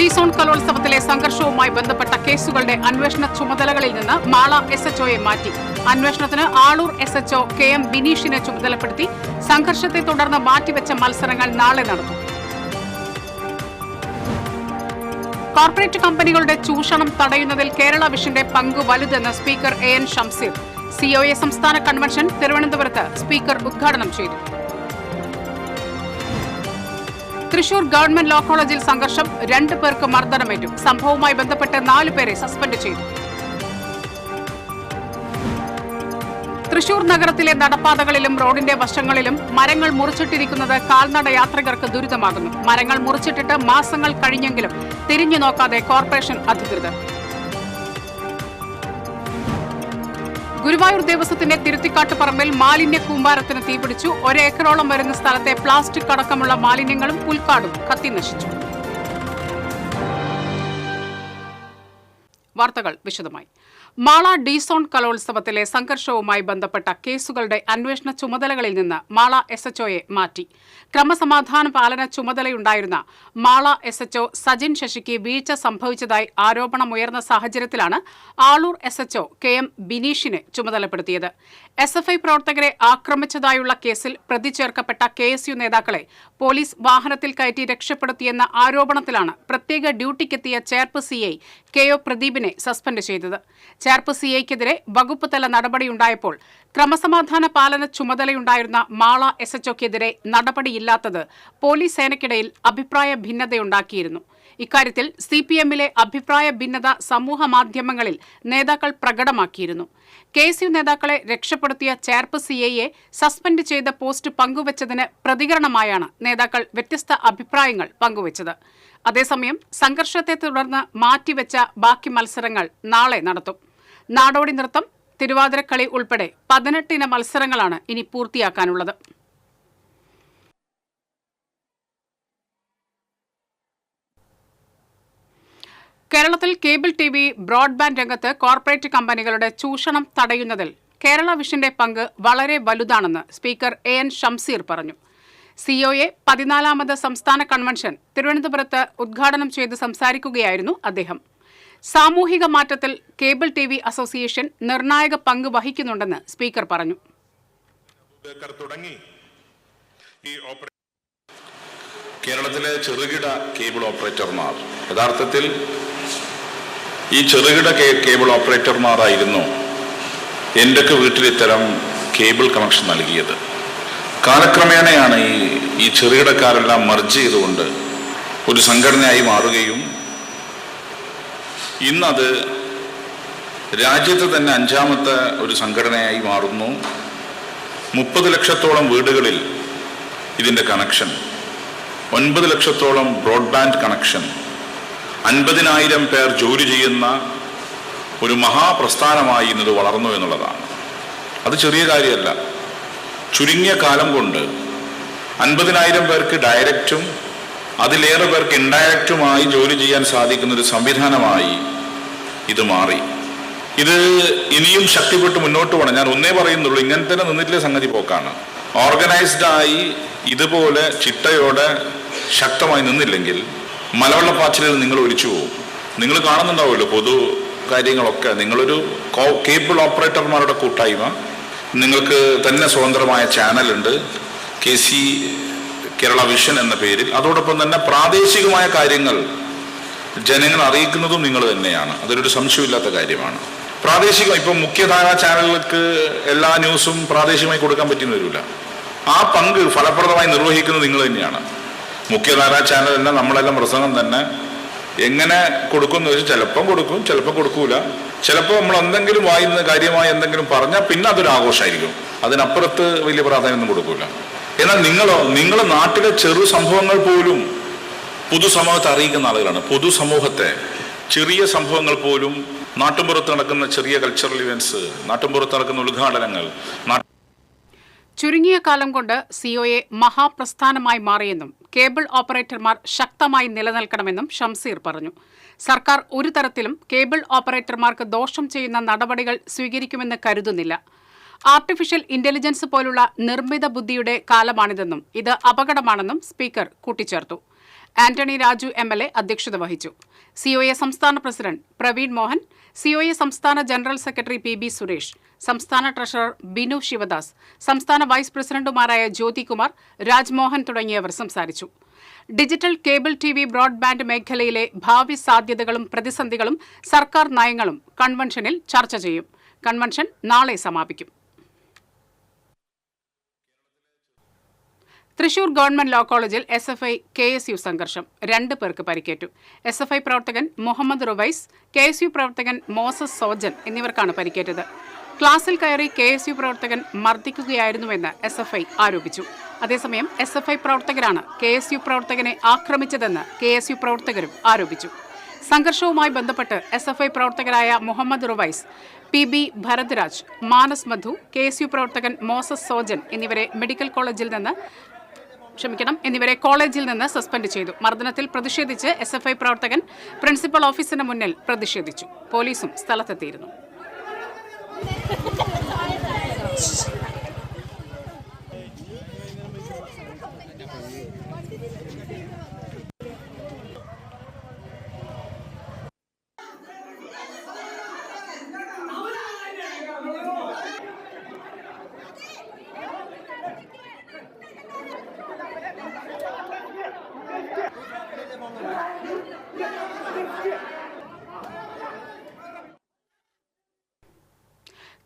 D-zone കലോത്സവത്തിലെ സംഘർഷവുമായി ബന്ധപ്പെട്ട കേസുകളുടെ അന്വേഷണ ചുമതലകളിൽ നിന്ന് മാള എസ്എച്ച്ഒയെ മാറ്റി. അന്വേഷണത്തിന് ആളൂർ എസ്എച്ച്ഒ കെ.എം. ബിനീഷിനെ ചുമതലപ്പെടുത്തി. സംഘർഷത്തെ തുടർന്ന് മാറ്റിവെച്ച മത്സരങ്ങൾ നാളെ നടത്തും. കോർപ്പറേറ്റ് കമ്പനികളുടെ ചൂഷണം തടയുന്നതിൽ കേരള വിഷന്റെ പങ്ക് വലുതെന്ന് സ്പീക്കർ എ.എൻ. ഷംസീർ. സിഒഎ സംസ്ഥാന കൺവെൻഷൻ തിരുവനന്തപുരത്ത് സ്പീക്കർ ഉദ്ഘാടനം ചെയ്തു. തൃശൂർ ഗവൺമെന്റ് ലോ കോളേജിൽ സംഘർഷം, 2 പേർക്ക് മർദ്ദനമേറ്റു. സംഭവവുമായി ബന്ധപ്പെട്ട് 4 പേരെ സസ്പെൻഡ് ചെയ്തു. തൃശൂർ നഗരത്തിലെ നടപ്പാതകളിലും റോഡിന്റെ വശങ്ങളിലും മരങ്ങൾ മുറിച്ചിട്ടിരിക്കുന്നത് കാൽനട യാത്രികർക്ക് ദുരിതമാകുന്നു. മരങ്ങൾ മുറിച്ചിട്ടിട്ട് മാസങ്ങൾ കഴിഞ്ഞെങ്കിലും തിരിഞ്ഞു നോക്കാതെ കോർപ്പറേഷൻ അധികൃതർ. ഗുരുവായൂർ ദേവസ്വത്തിന്റെ തിരുത്തിക്കാട്ടുപറമ്പിൽ മാലിന്യ കൂമ്പാരത്തിന് തീപിടിച്ചു. 1 ഏക്കറോളം വരുന്ന സ്ഥലത്തെ പ്ലാസ്റ്റിക് അടക്കമുള്ള മാലിന്യങ്ങളും പുൽക്കാടും കത്തിനശിച്ചു. വാർത്തകൾ വിശദമായി. മാള ഡി-സോൺ കലോത്സവത്തിലെ സംഘർഷവുമായി ബന്ധപ്പെട്ട കേസുകളുടെ അന്വേഷണ ചുമതലകളിൽ നിന്ന് മാള എസ്എച്ച്ഒയെ മാറ്റി. ക്രമസമാധാന പാലന ചുമതലയുണ്ടായിരുന്ന മാള എസ്എച്ച്ഒ സജിൻ ശശിക്ക് വീഴ്ച സംഭവിച്ചതായി ആരോപണമുയർന്ന സാഹചര്യത്തിലാണ് ആളൂർ എസ്എച്ച്ഒ കെ.എം. ബിനീഷിനെ ചുമതലപ്പെടുത്തിയത്. എസ്എഫ്ഐ പ്രവർത്തകരെ ആക്രമിച്ചതായുള്ള കേസിൽ പ്രതി ചേർക്കപ്പെട്ട കെഎസ്യു നേതാക്കളെ പോലീസ് വാഹനത്തിൽ കയറ്റി രക്ഷപ്പെടുത്തിയെന്ന ആരോപണത്തിലാണ് പ്രത്യേക ഡ്യൂട്ടിക്കെത്തിയ ചേർപ്പ് സിഐ കെ.ഒ. പ്രദീപിനെ സസ്പെൻഡ് ചെയ്തത്. ചേർപ്പ് സിഐക്കെതിരെ വകുപ്പ് തല നടപടിയുണ്ടായപ്പോൾ ക്രമസമാധാന പാലന ചുമതലയുണ്ടായിരുന്ന മാള എസ്എച്ച്ഒക്കെതിരെ നടപടിയില്ലാത്തത് പോലീസ് സേനയ്ക്കിടയിൽ അഭിപ്രായ ഭിന്നതയുണ്ടാക്കിയിരുന്നു. ഇക്കാര്യത്തിൽ സിപിഎമ്മിലെ അഭിപ്രായ ഭിന്നത സമൂഹ മാധ്യമങ്ങളിൽ നേതാക്കൾ പ്രകടമാക്കിയിരുന്നു. കെഎസ്യു നേതാക്കളെ രക്ഷപ്പെടുത്തിയ ചേർപ്പ് സിഐയെ സസ്പെൻഡ് ചെയ്ത പോസ്റ്റ് പങ്കുവച്ചതിന് പ്രതികരണമായാണ് നേതാക്കൾ വ്യത്യസ്ത അഭിപ്രായങ്ങൾ പങ്കുവച്ചത്. അതേസമയം സംഘർഷത്തെ തുടർന്ന് മാറ്റിവെച്ച ബാക്കി മത്സരങ്ങൾ നാളെ നടത്തും. നാടോടി നൃത്തം, തിരുവാതിരക്കളി ഉൾപ്പെടെ 18 ഇന മത്സരങ്ങളാണ് ഇനി പൂർത്തിയാക്കാനുള്ളത്. കേരളത്തിൽ കേബിൾ ടി.വി, ബ്രോഡ്ബാൻഡ് രംഗത്ത് കോർപ്പറേറ്റ് കമ്പനികളുടെ ചൂഷണം തടയുന്നതിൽ കേരള വിഷന്റെ പങ്ക് വളരെ വലുതാണെന്ന് സ്പീക്കർ എ.എൻ. ഷംസീർ പറഞ്ഞു. സിഒഎ 14ാമത് സംസ്ഥാന കൺവെൻഷൻ തിരുവനന്തപുരത്ത് ഉദ്ഘാടനം ചെയ്ത് സംസാരിക്കുകയായിരുന്നു അദ്ദേഹം. സാമൂഹിക മാറ്റത്തിൽ കേബിൾ ടി.വി അസോസിയേഷൻ നിർണായക പങ്ക് വഹിക്കുന്നുണ്ടെന്ന് സ്പീക്കർ പറഞ്ഞു. കേരളത്തിലെ ചെറുകിട കേബിൾ ഓപ്പറേറ്റർമാർ യഥാർത്ഥത്തിൽ ഈ ചെറുകിട കേബിൾ ഓപ്പറേറ്റർമാരായിരുന്നു എൻ്റെയൊക്കെ വീട്ടിൽ ഇത്തരം കേബിൾ കണക്ഷൻ നൽകിയത്. കാലക്രമേണയാണ് ഈ ചെറുകിടക്കാരെല്ലാം മർജ് ചെയ്തുകൊണ്ട് ഒരു സംഘടനയായി മാറുകയും ഇന്നത് രാജ്യത്ത് തന്നെ 5ാമത്തെ ഒരു സംഘടനയായി മാറുന്നു. 30 ലക്ഷത്തോളം വീടുകളിൽ ഇതിൻ്റെ കണക്ഷൻ, 9 ലക്ഷത്തോളം ബ്രോഡ്ബാൻഡ് കണക്ഷൻ, 50,000 പേർ ജോലി ചെയ്യുന്ന ഒരു മഹാപ്രസ്ഥാനമായി ഇന്നത് വളർന്നു എന്നുള്ളതാണ്. അത് ചെറിയ കാര്യമല്ല. ചുരുങ്ങിയ കാലം കൊണ്ട് 50,000 പേർക്ക് ഡയറക്റ്റും അതിലേറെ പേർക്ക് ഇൻഡയറക്റ്റുമായി ജോലി ചെയ്യാൻ സാധിക്കുന്ന ഒരു സംവിധാനമായി ഇത് മാറി. ഇത് ഇനിയും ശക്തിപ്പെട്ട് മുന്നോട്ട് പോകണം. ഞാൻ ഒന്നേ പറയുന്നുള്ളൂ, ഇങ്ങനെ തന്നെ നിന്നിട്ടില്ലേ സംഗതി പോക്കാണ്. ഓർഗനൈസ്ഡായി ഇതുപോലെ ചിട്ടയോടെ ശക്തമായി നിന്നില്ലെങ്കിൽ മലവെള്ളപ്പാച്ചിലിൽ നിങ്ങൾ ഒലിച്ചു പോകും. നിങ്ങൾ കാണുന്നുണ്ടാവുമല്ലോ പൊതു കാര്യങ്ങളൊക്കെ. നിങ്ങളൊരു കേബിൾ ഓപ്പറേറ്റർമാരുടെ കൂട്ടായ്മ, നിങ്ങൾക്ക് തന്നെ സ്വതന്ത്രമായ ചാനലുണ്ട്, കെ.സി. കേരള വിഷൻ എന്ന പേരിൽ. അതോടൊപ്പം തന്നെ പ്രാദേശികമായ കാര്യങ്ങൾ ജനങ്ങൾ അറിയിക്കുന്നതും നിങ്ങൾ തന്നെയാണ്. അതൊരു സംശയമില്ലാത്ത കാര്യമാണ്. പ്രാദേശികം ഇപ്പം മുഖ്യധാര ചാനലുകൾക്ക് എല്ലാ ന്യൂസും പ്രാദേശികമായി കൊടുക്കാൻ പറ്റുന്ന വരില്ല. ആ പങ്ക് ഫലപ്രദമായി നിർവഹിക്കുന്നത് നിങ്ങൾ തന്നെയാണ്. മുഖ്യധാര ചാനൽ തന്നെ നമ്മളെല്ലാം പ്രസംഗം തന്നെ എങ്ങനെ കൊടുക്കുമെന്ന് വെച്ചാൽ ചിലപ്പം കൊടുക്കും, ചിലപ്പോൾ കൊടുക്കൂല. ചിലപ്പോൾ നമ്മൾ എന്തെങ്കിലും വായിന്ന് കാര്യമായി എന്തെങ്കിലും പറഞ്ഞാൽ പിന്നെ അതൊരു ആഘോഷമായിരിക്കും. അതിനപ്പുറത്ത് വലിയ പ്രാധാന്യമൊന്നും കൊടുക്കൂല. എന്നാൽ നിങ്ങൾ നാട്ടിലെ ചെറു സംഭവങ്ങൾ പോലും പൊതുസമൂഹത്തെ അറിയിക്കുന്ന ആളുകളാണ്. പൊതുസമൂഹത്തെ ചെറിയ സംഭവങ്ങൾ പോലും, നാട്ടുമ്പുറത്ത് നടക്കുന്ന ചെറിയ കൾച്ചറൽ ഇവന്റ്സ്, നാട്ടുമ്പുറത്ത് നടക്കുന്ന ഉദ്ഘാടനങ്ങൾ, ചുരുങ്ങിയ കാലം കൊണ്ട് സിഒഎ മഹാപ്രസ്ഥാനമായി മാറിയെന്നും കേബിൾ ഓപ്പറേറ്റർമാർ ശക്തമായി നിലനിൽക്കണമെന്നും ഷംസീർ പറഞ്ഞു. സർക്കാർ ഒരു തരത്തിലും കേബിൾ ഓപ്പറേറ്റർമാർക്ക് ദോഷം ചെയ്യുന്ന നടപടികൾ സ്വീകരിക്കുമെന്ന് കരുതുന്നില്ല. ആർട്ടിഫിഷ്യൽ ഇന്റലിജൻസ് പോലുള്ള നിർമ്മിത ബുദ്ധിയുടെ കാലമാണിതെന്നും ഇത് അപകടമാണെന്നും സ്പീക്കർ കൂട്ടിച്ചേർത്തു. ആന്റണി രാജു MLA അധ്യക്ഷത വഹിച്ചു. COA സംസ്ഥാന പ്രസിഡന്റ് പ്രവീൺ മോഹൻ, COA സംസ്ഥാന ജനറൽ സെക്രട്ടറി PB സുരേഷ്, സംസ്ഥാന ട്രഷറർ ബിനു ശിവദാസ്, സംസ്ഥാന വൈസ് പ്രസിഡന്റുമാരായ ജ്യോതികുമാർ, രാജ്മോഹൻ തുടങ്ങിയവർ സംസാരിച്ചു. ഡിജിറ്റൽ കേബിൾ TV ബ്രോഡ്ബാൻഡ് മേഖലയിലെ ഭാവി സാധ്യതകളും പ്രതിസന്ധികളും സർക്കാർ നയങ്ങളും കൺവെൻഷനിൽ ചർച്ച ചെയ്യും. കൺവെൻഷൻ നാളെ സമാപിക്കും. തൃശൂർ ഗവൺമെന്റ് ലോ കോളേജിൽ SFI KSU സംഘർഷം. 2 പേർക്ക് പരിക്കേറ്റു. SFI പ്രവർത്തകൻ മുഹമ്മദ് റുവൈസ്, KSU പ്രവർത്തകൻ മോസസ് സോജൻ എന്നിവർക്കാണ് പരിക്കേറ്റത്. ക്ലാസിൽ കയറി KSU പ്രവർത്തകൻ മർദ്ദിക്കുകയായിരുന്നുവെന്ന് SFI ആരോപിച്ചു. അതേസമയം SFI പ്രവർത്തകരാണ് KSU പ്രവർത്തകനെ ആക്രമിച്ചതെന്ന് KSU പ്രവർത്തകരും ആരോപിച്ചു. സംഘർഷവുമായി ബന്ധപ്പെട്ട് SFI പ്രവർത്തകരായ മുഹമ്മദ് റുവൈസ്, PB ഭരദ്രാജ്, മാനസ് മധു, KSU പ്രവർത്തകൻ മോസസ് സോജൻ എന്നിവരെ കോളേജിൽ നിന്ന് സസ്പെൻഡ് ചെയ്തു. മർദ്ദനത്തിൽ പ്രതിഷേധിച്ച് SFI പ്രവർത്തകൻ പ്രിൻസിപ്പൽ ഓഫീസിന് മുന്നിൽ പ്രതിഷേധിച്ചു. പോലീസും സ്ഥലത്തെത്തിയിരുന്നു.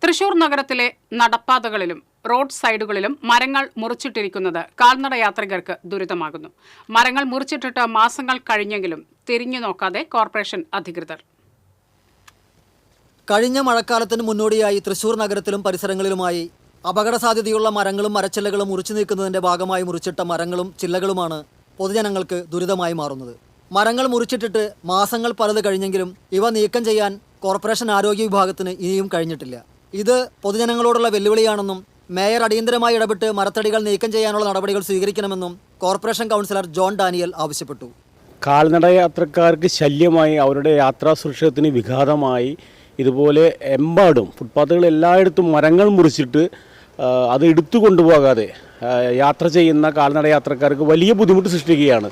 തൃശൂർ നഗരത്തിലെ നടപ്പാതകളിലും റോഡ് സൈഡുകളിലും മരങ്ങൾ മുറിച്ചിട്ടിരിക്കുന്നത് കാൽനട യാത്രികർക്ക് ദുരിതമാകുന്നു. മരങ്ങൾ മുറിച്ചിട്ടിട്ട് മാസങ്ങൾ കഴിഞ്ഞെങ്കിലും തിരിഞ്ഞു നോക്കാതെ കോർപ്പറേഷൻ അധികൃതർ. കഴിഞ്ഞ മഴക്കാലത്തിന് മുന്നോടിയായി തൃശൂർ നഗരത്തിലും പരിസരങ്ങളിലുമായി അപകട സാധ്യതയുള്ള മരങ്ങളും മരച്ചില്ലകളും മുറിച്ചു നീക്കുന്നതിന്റെ ഭാഗമായി മുറിച്ചിട്ട മരങ്ങളും ചില്ലകളുമാണ് പൊതുജനങ്ങൾക്ക് ദുരിതമായി മാറുന്നത്. മരങ്ങൾ മുറിച്ചിട്ടിട്ട് മാസങ്ങൾ പലത് കഴിഞ്ഞെങ്കിലും ഇവ നീക്കം ചെയ്യാൻ കോർപ്പറേഷൻ ആരോഗ്യ വിഭാഗത്തിന് ഇനിയും കഴിഞ്ഞിട്ടില്ല. ഇത് പൊതുജനങ്ങളോടുള്ള വെല്ലുവിളിയാണെന്നും മേയർ അടിയന്തരമായി ഇടപെട്ട് മരത്തടികൾ നീക്കം ചെയ്യാനുള്ള നടപടികൾ സ്വീകരിക്കണമെന്നും കോർപ്പറേഷൻ കൗൺസിലർ ജോൺ ഡാനിയൽ ആവശ്യപ്പെട്ടു. കാൽനട യാത്രക്കാർക്ക് ശല്യമായി, അവരുടെ യാത്രാ സുരക്ഷത്തിന് വിഘാതമായി ഇതുപോലെ എമ്പാടും ഫുട്പാത്തുകൾ എല്ലായിടത്തും മരങ്ങൾ മുറിച്ചിട്ട് അത് എടുത്തു കൊണ്ടുപോകാതെ യാത്ര ചെയ്യുന്ന കാൽനട യാത്രക്കാർക്ക് വലിയ ബുദ്ധിമുട്ട് സൃഷ്ടിക്കുകയാണ്.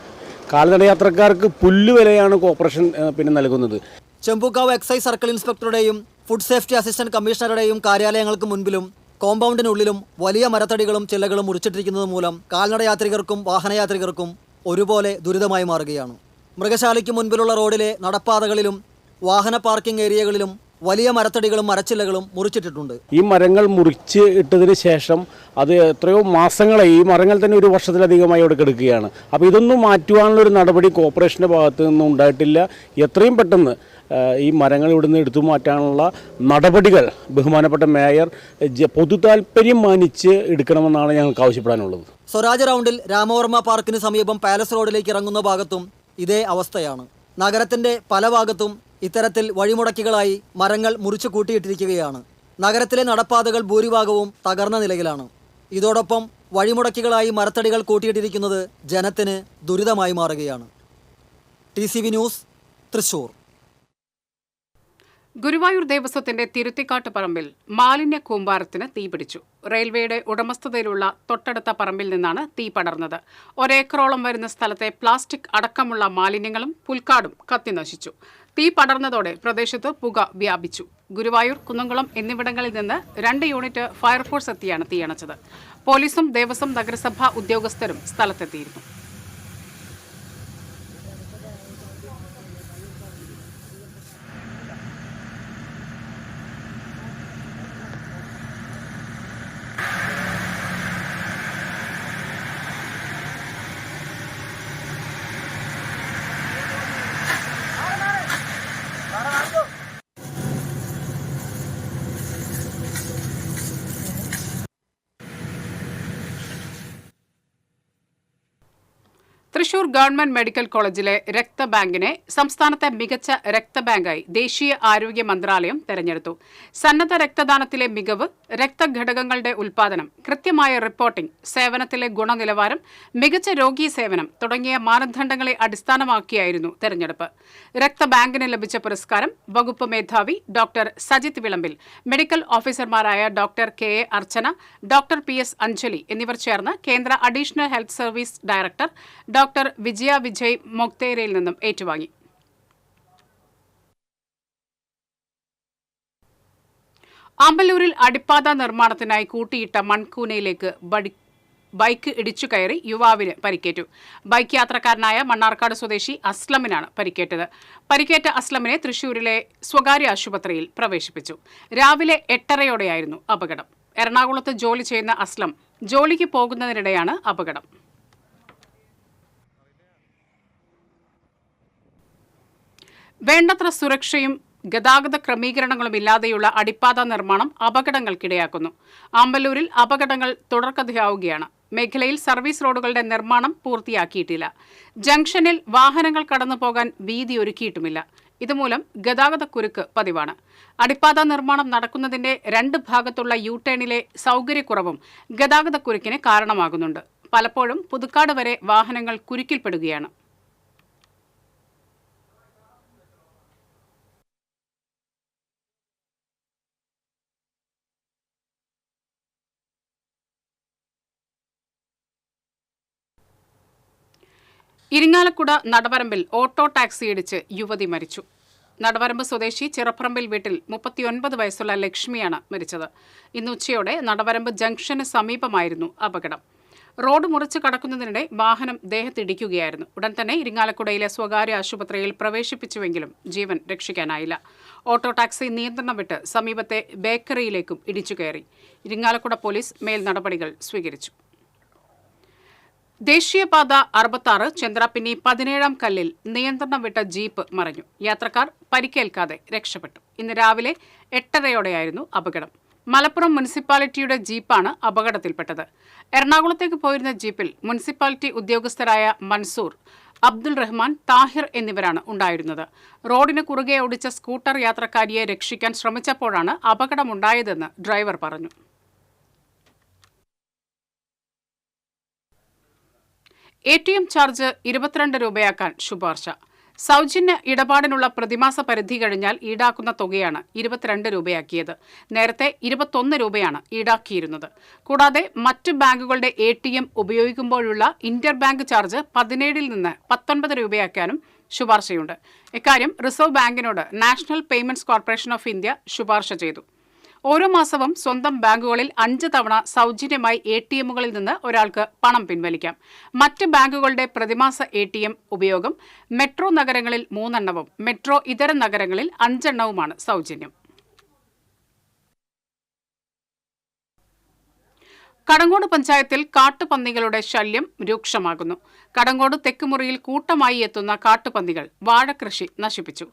കാൽനട യാത്രക്കാർക്ക് പുല്ലുവിലയാണ് കോർപ്പറേഷൻ നൽകുന്നത്. ചെമ്പൂക്കാവ് എക്സൈസ് സർക്കിൾ ഇൻസ്പെക്ടറുടെയും ഫുഡ് സേഫ്റ്റി അസിസ്റ്റന്റ് കമ്മീഷണറുടെയും കാര്യാലയങ്ങൾക്ക് മുൻപിലും കോമ്പൗണ്ടിനുള്ളിലും വലിയ മരത്തടികളും ചില്ലകളും മുറിച്ചിട്ടിരിക്കുന്നത് മൂലം കാൽനട യാത്രികർക്കും വാഹനയാത്രികർക്കും ഒരുപോലെ ദുരിതമായി മാറുകയാണ്. മൃഗശാലയ്ക്ക് മുൻപിലുള്ള റോഡിലെ നടപ്പാതകളിലും വാഹന പാർക്കിംഗ് ഏരിയകളിലും വലിയ മരത്തടികളും മരച്ചില്ലകളും മുറിച്ചിട്ടിട്ടുണ്ട്. ഈ മരങ്ങൾ മുറിച്ച് ഇട്ടതിന് ശേഷം അത് എത്രയോ മാസങ്ങളായി, ഈ മരങ്ങൾ തന്നെ 1 വർഷത്തിലധികമായി അവിടെ കിടക്കുകയാണ്. അപ്പോൾ ഇതൊന്നും മാറ്റുവാനുള്ളൊരു നടപടി കോർപ്പറേഷൻ്റെ ഭാഗത്ത് നിന്നും ഉണ്ടായിട്ടില്ല. എത്രയും പെട്ടെന്ന് ഈ മരങ്ങൾ ഇവിടുന്ന് എടുത്തു മാറ്റാനുള്ള നടപടികൾ ബഹുമാനപ്പെട്ട മേയർ പൊതു താൽപ്പര്യം മാനിച്ച് എടുക്കണമെന്നാണ് ഞങ്ങൾക്ക് ആവശ്യപ്പെടാനുള്ളത്. സ്വരാജ് റൗണ്ടിൽ രാമവർമ്മ പാർക്കിന് സമീപം പാലസ് റോഡിലേക്ക് ഇറങ്ങുന്ന ഭാഗത്തും ഇതേ അവസ്ഥയാണ്. നഗരത്തിൻ്റെ പല ഭാഗത്തും ഇത്തരത്തിൽ വഴിമുടക്കികളായി മരങ്ങൾ മുറിച്ചു കൂട്ടിയിട്ടിരിക്കുകയാണ്. നഗരത്തിലെ നടപ്പാതകൾ ഭൂരിഭാഗവും തകർന്ന നിലയിലാണ്. ഇതോടൊപ്പം വഴിമുടക്കികളായി മരത്തടികൾ കൂട്ടിയിട്ടിരിക്കുന്നത് ജനത്തിന് ദുരിതമായി മാറുകയാണ്. TCV news, Thrissur. ഗുരുവായൂർ ദേവസ്വത്തിന്റെ തിരുത്തിക്കാട്ട് പറമ്പിൽ മാലിന്യ കൂമ്പാരത്തിന് തീപിടിച്ചു. റെയിൽവേയുടെ ഉടമസ്ഥതയിലുള്ള തൊട്ടടുത്ത പറമ്പിൽ നിന്നാണ് തീ പടർന്നത്. 1 ഏക്കറോളം വരുന്ന സ്ഥലത്തെ പ്ലാസ്റ്റിക് അടക്കമുള്ള മാലിന്യങ്ങളും പുൽക്കാടും കത്തിനശിച്ചു. തീ പടർന്നതോടെ പ്രദേശത്ത് പുക വ്യാപിച്ചു. ഗുരുവായൂർ, കുന്നംകുളം എന്നിവിടങ്ങളിൽ നിന്ന് 2 യൂണിറ്റ് ഫയർഫോഴ്സ് എത്തിയാണ് തീയണച്ചത്. പോലീസും ദേവസ്വം നഗരസഭാ ഉദ്യോഗസ്ഥരും സ്ഥലത്തെത്തിയിരുന്നു. തൃശൂർ ഗവൺമെന്റ് മെഡിക്കൽ കോളേജിലെ രക്തബാങ്കിനെ സംസ്ഥാനത്തെ മികച്ച രക്തബാങ്കായി ദേശീയ ആരോഗ്യ മന്ത്രാലയം തെരഞ്ഞെടുത്തു. സന്നദ്ധ രക്തദാനത്തിലെ മികവ്, രക്തഘടകങ്ങളുടെ ഉൽപ്പാദനം, കൃത്യമായ റിപ്പോർട്ടിംഗ്, സേവനത്തിലെ ഗുണനിലവാരം, മികച്ച രോഗീ സേവനം തുടങ്ങിയ മാനദണ്ഡങ്ങളെ അടിസ്ഥാനമാക്കിയായിരുന്നു തെരഞ്ഞെടുപ്പ്. രക്തബാങ്കിന് ലഭിച്ച പുരസ്കാരം വകുപ്പ് മേധാവി ഡോക്ടർ സജിത് വിളമ്പിൽ, മെഡിക്കൽ ഓഫീസർമാരായ doctor KA Archana, doctor PS Anjali എന്നിവർ ചേർന്ന് കേന്ദ്ര additional health service director doctor doctor Vijaya Vijay മൊക്തേരയിൽ നിന്നും ഏറ്റുവാങ്ങി. ആമ്പല്ലൂരിൽ അടിപ്പാത നിർമ്മാണത്തിനായി കൂട്ടിയിട്ട മൺകൂനയിലേക്ക് ബൈക്ക് ഇടിച്ചു കയറി യുവാവിന് പരിക്കേറ്റു. ബൈക്ക് യാത്രക്കാരനായ മണ്ണാർക്കാട് സ്വദേശി അസ്ലമിനാണ് പരിക്കേറ്റത്. പരിക്കേറ്റ അസ്ലമിനെ തൃശൂരിലെ സ്വകാര്യ ആശുപത്രിയിൽ പ്രവേശിപ്പിച്ചു. രാവിലെ 8:30യോടെയായിരുന്നു അപകടം. എറണാകുളത്ത് ജോലി ചെയ്യുന്ന അസ്ലം ജോലിക്ക് പോകുന്നതിനിടെയാണ് അപകടം. വേണ്ടത്ര സുരക്ഷയും ഗതാഗത ക്രമീകരണങ്ങളും ഇല്ലാതെയുള്ള അടിപ്പാത നിർമ്മാണം അപകടങ്ങൾക്കിടയാക്കുന്നു. ആമ്പല്ലൂരിൽ അപകടങ്ങൾ തുടർക്കഥയാവുകയാണ്. മേഖലയിൽ സർവീസ് റോഡുകളുടെ നിർമ്മാണം പൂർത്തിയാക്കിയിട്ടില്ല. ജംഗ്ഷനിൽ വാഹനങ്ങൾ കടന്നു പോകാൻ വീതി ഒരുക്കിയിട്ടുമില്ല. ഇതുമൂലം ഗതാഗതക്കുരുക്ക് പതിവാണ്. അടിപ്പാത നിർമ്മാണം നടക്കുന്നതിന്റെ 2 ഭാഗത്തുള്ള യു-ടേണിലെ സൗകര്യക്കുറവും ഗതാഗതക്കുരുക്കിന് കാരണമാകുന്നുണ്ട്. പലപ്പോഴും പുതുക്കാട് വരെ വാഹനങ്ങൾ കുരുക്കിൽപ്പെടുകയാണ്. ഇരിങ്ങാലക്കുട നടവരമ്പിൽ ഓട്ടോ ടാക്സി ഇടിച്ച് യുവതി മരിച്ചു. നടവരമ്പ് സ്വദേശി ചിറപ്പറമ്പിൽ വീട്ടിൽ 39 വയസ്സുള്ള ലക്ഷ്മിയാണ് മരിച്ചത്. ഇന്ന് ഉച്ചയോടെ നടവരമ്പ് ജംഗ്ഷന് സമീപമായിരുന്നു അപകടം. റോഡ് മുറിച്ച് കടക്കുന്നതിനിടെ വാഹനം ദേഹത്തിടിക്കുകയായിരുന്നു. ഉടൻ തന്നെ ഇരിങ്ങാലക്കുടയിലെ സ്വകാര്യ ആശുപത്രിയിൽ പ്രവേശിപ്പിച്ചുവെങ്കിലും ജീവൻ രക്ഷിക്കാനായില്ല. ഓട്ടോ ടാക്സി നിയന്ത്രണം വിട്ട് സമീപത്തെ ബേക്കറിയിലേക്കും ഇടിച്ചുകയറി. ഇരിങ്ങാലക്കുട പോലീസ് മേൽ നടപടികൾ സ്വീകരിച്ചു. ദേശീയപാത 66 ചന്ദ്രാപ്പിന്നി 17-ാം കല്ലിൽ നിയന്ത്രണം വിട്ട ജീപ്പ് മറിഞ്ഞു. യാത്രക്കാർ പരിക്കേൽക്കാതെ രക്ഷപ്പെട്ടു. ഇന്ന് രാവിലെ 8:30യോടെയായിരുന്നു അപകടം. മലപ്പുറം മുനിസിപ്പാലിറ്റിയുടെ ജീപ്പാണ് അപകടത്തിൽപ്പെട്ടത്. എറണാകുളത്തേക്ക് പോയിരുന്ന ജീപ്പിൽ മുനിസിപ്പാലിറ്റി ഉദ്യോഗസ്ഥരായ മൻസൂർ, അബ്ദുൾ റഹ്മാൻ, താഹിർ എന്നിവരാണ് ഉണ്ടായിരുന്നത്. റോഡിന് കുറുകെ ഓടിച്ച സ്കൂട്ടർ യാത്രക്കാരിയെ രക്ഷിക്കാൻ ശ്രമിച്ചപ്പോഴാണ് അപകടമുണ്ടായതെന്ന് ഡ്രൈവർ പറഞ്ഞു. ATM ചാർജ് 22 രൂപയാക്കാൻ ശുപാർശ. സൗജന്യ ഇടപാടിനുള്ള പ്രതിമാസ പരിധി കഴിഞ്ഞാൽ ഈടാക്കുന്ന തുകയാണ് 22 രൂപയാക്കിയത്. നേരത്തെ 21 രൂപയാണ് ഈടാക്കിയിരുന്നത്. കൂടാതെ മറ്റ് ബാങ്കുകളുടെ ATM ഉപയോഗിക്കുമ്പോഴുള്ള ഇന്റർ ബാങ്ക് ചാർജ് 17-ൽ നിന്ന് 19 രൂപയാക്കാനും ശുപാർശയുണ്ട്. ഇക്കാര്യം റിസർവ് ബാങ്കിനോട് national payments corporation of India ശുപാർശ ചെയ്തു. ഓരോ മാസവും സ്വന്തം ബാങ്കുകളിൽ 5 തവണ സൗജന്യമായി ATMകളിൽ നിന്ന് ഒരാൾക്ക് പണം പിൻവലിക്കാം. മറ്റ് ബാങ്കുകളുടെ പ്രതിമാസ ATM ഉപയോഗം മെട്രോ നഗരങ്ങളിൽ 3 എണ്ണവും മെട്രോ ഇതര നഗരങ്ങളിൽ 5 എണ്ണവുമാണ് സൗജന്യം. കടങ്ങോട് പഞ്ചായത്തിൽ കാട്ടുപന്നികളുടെ ശല്യം രൂക്ഷമാകുന്നു. കടങ്ങോട് തെക്കുമുറിയിൽ കൂട്ടമായി എത്തുന്ന കാട്ടുപന്നികൾ വാഴകൃഷി നശിപ്പിച്ചു.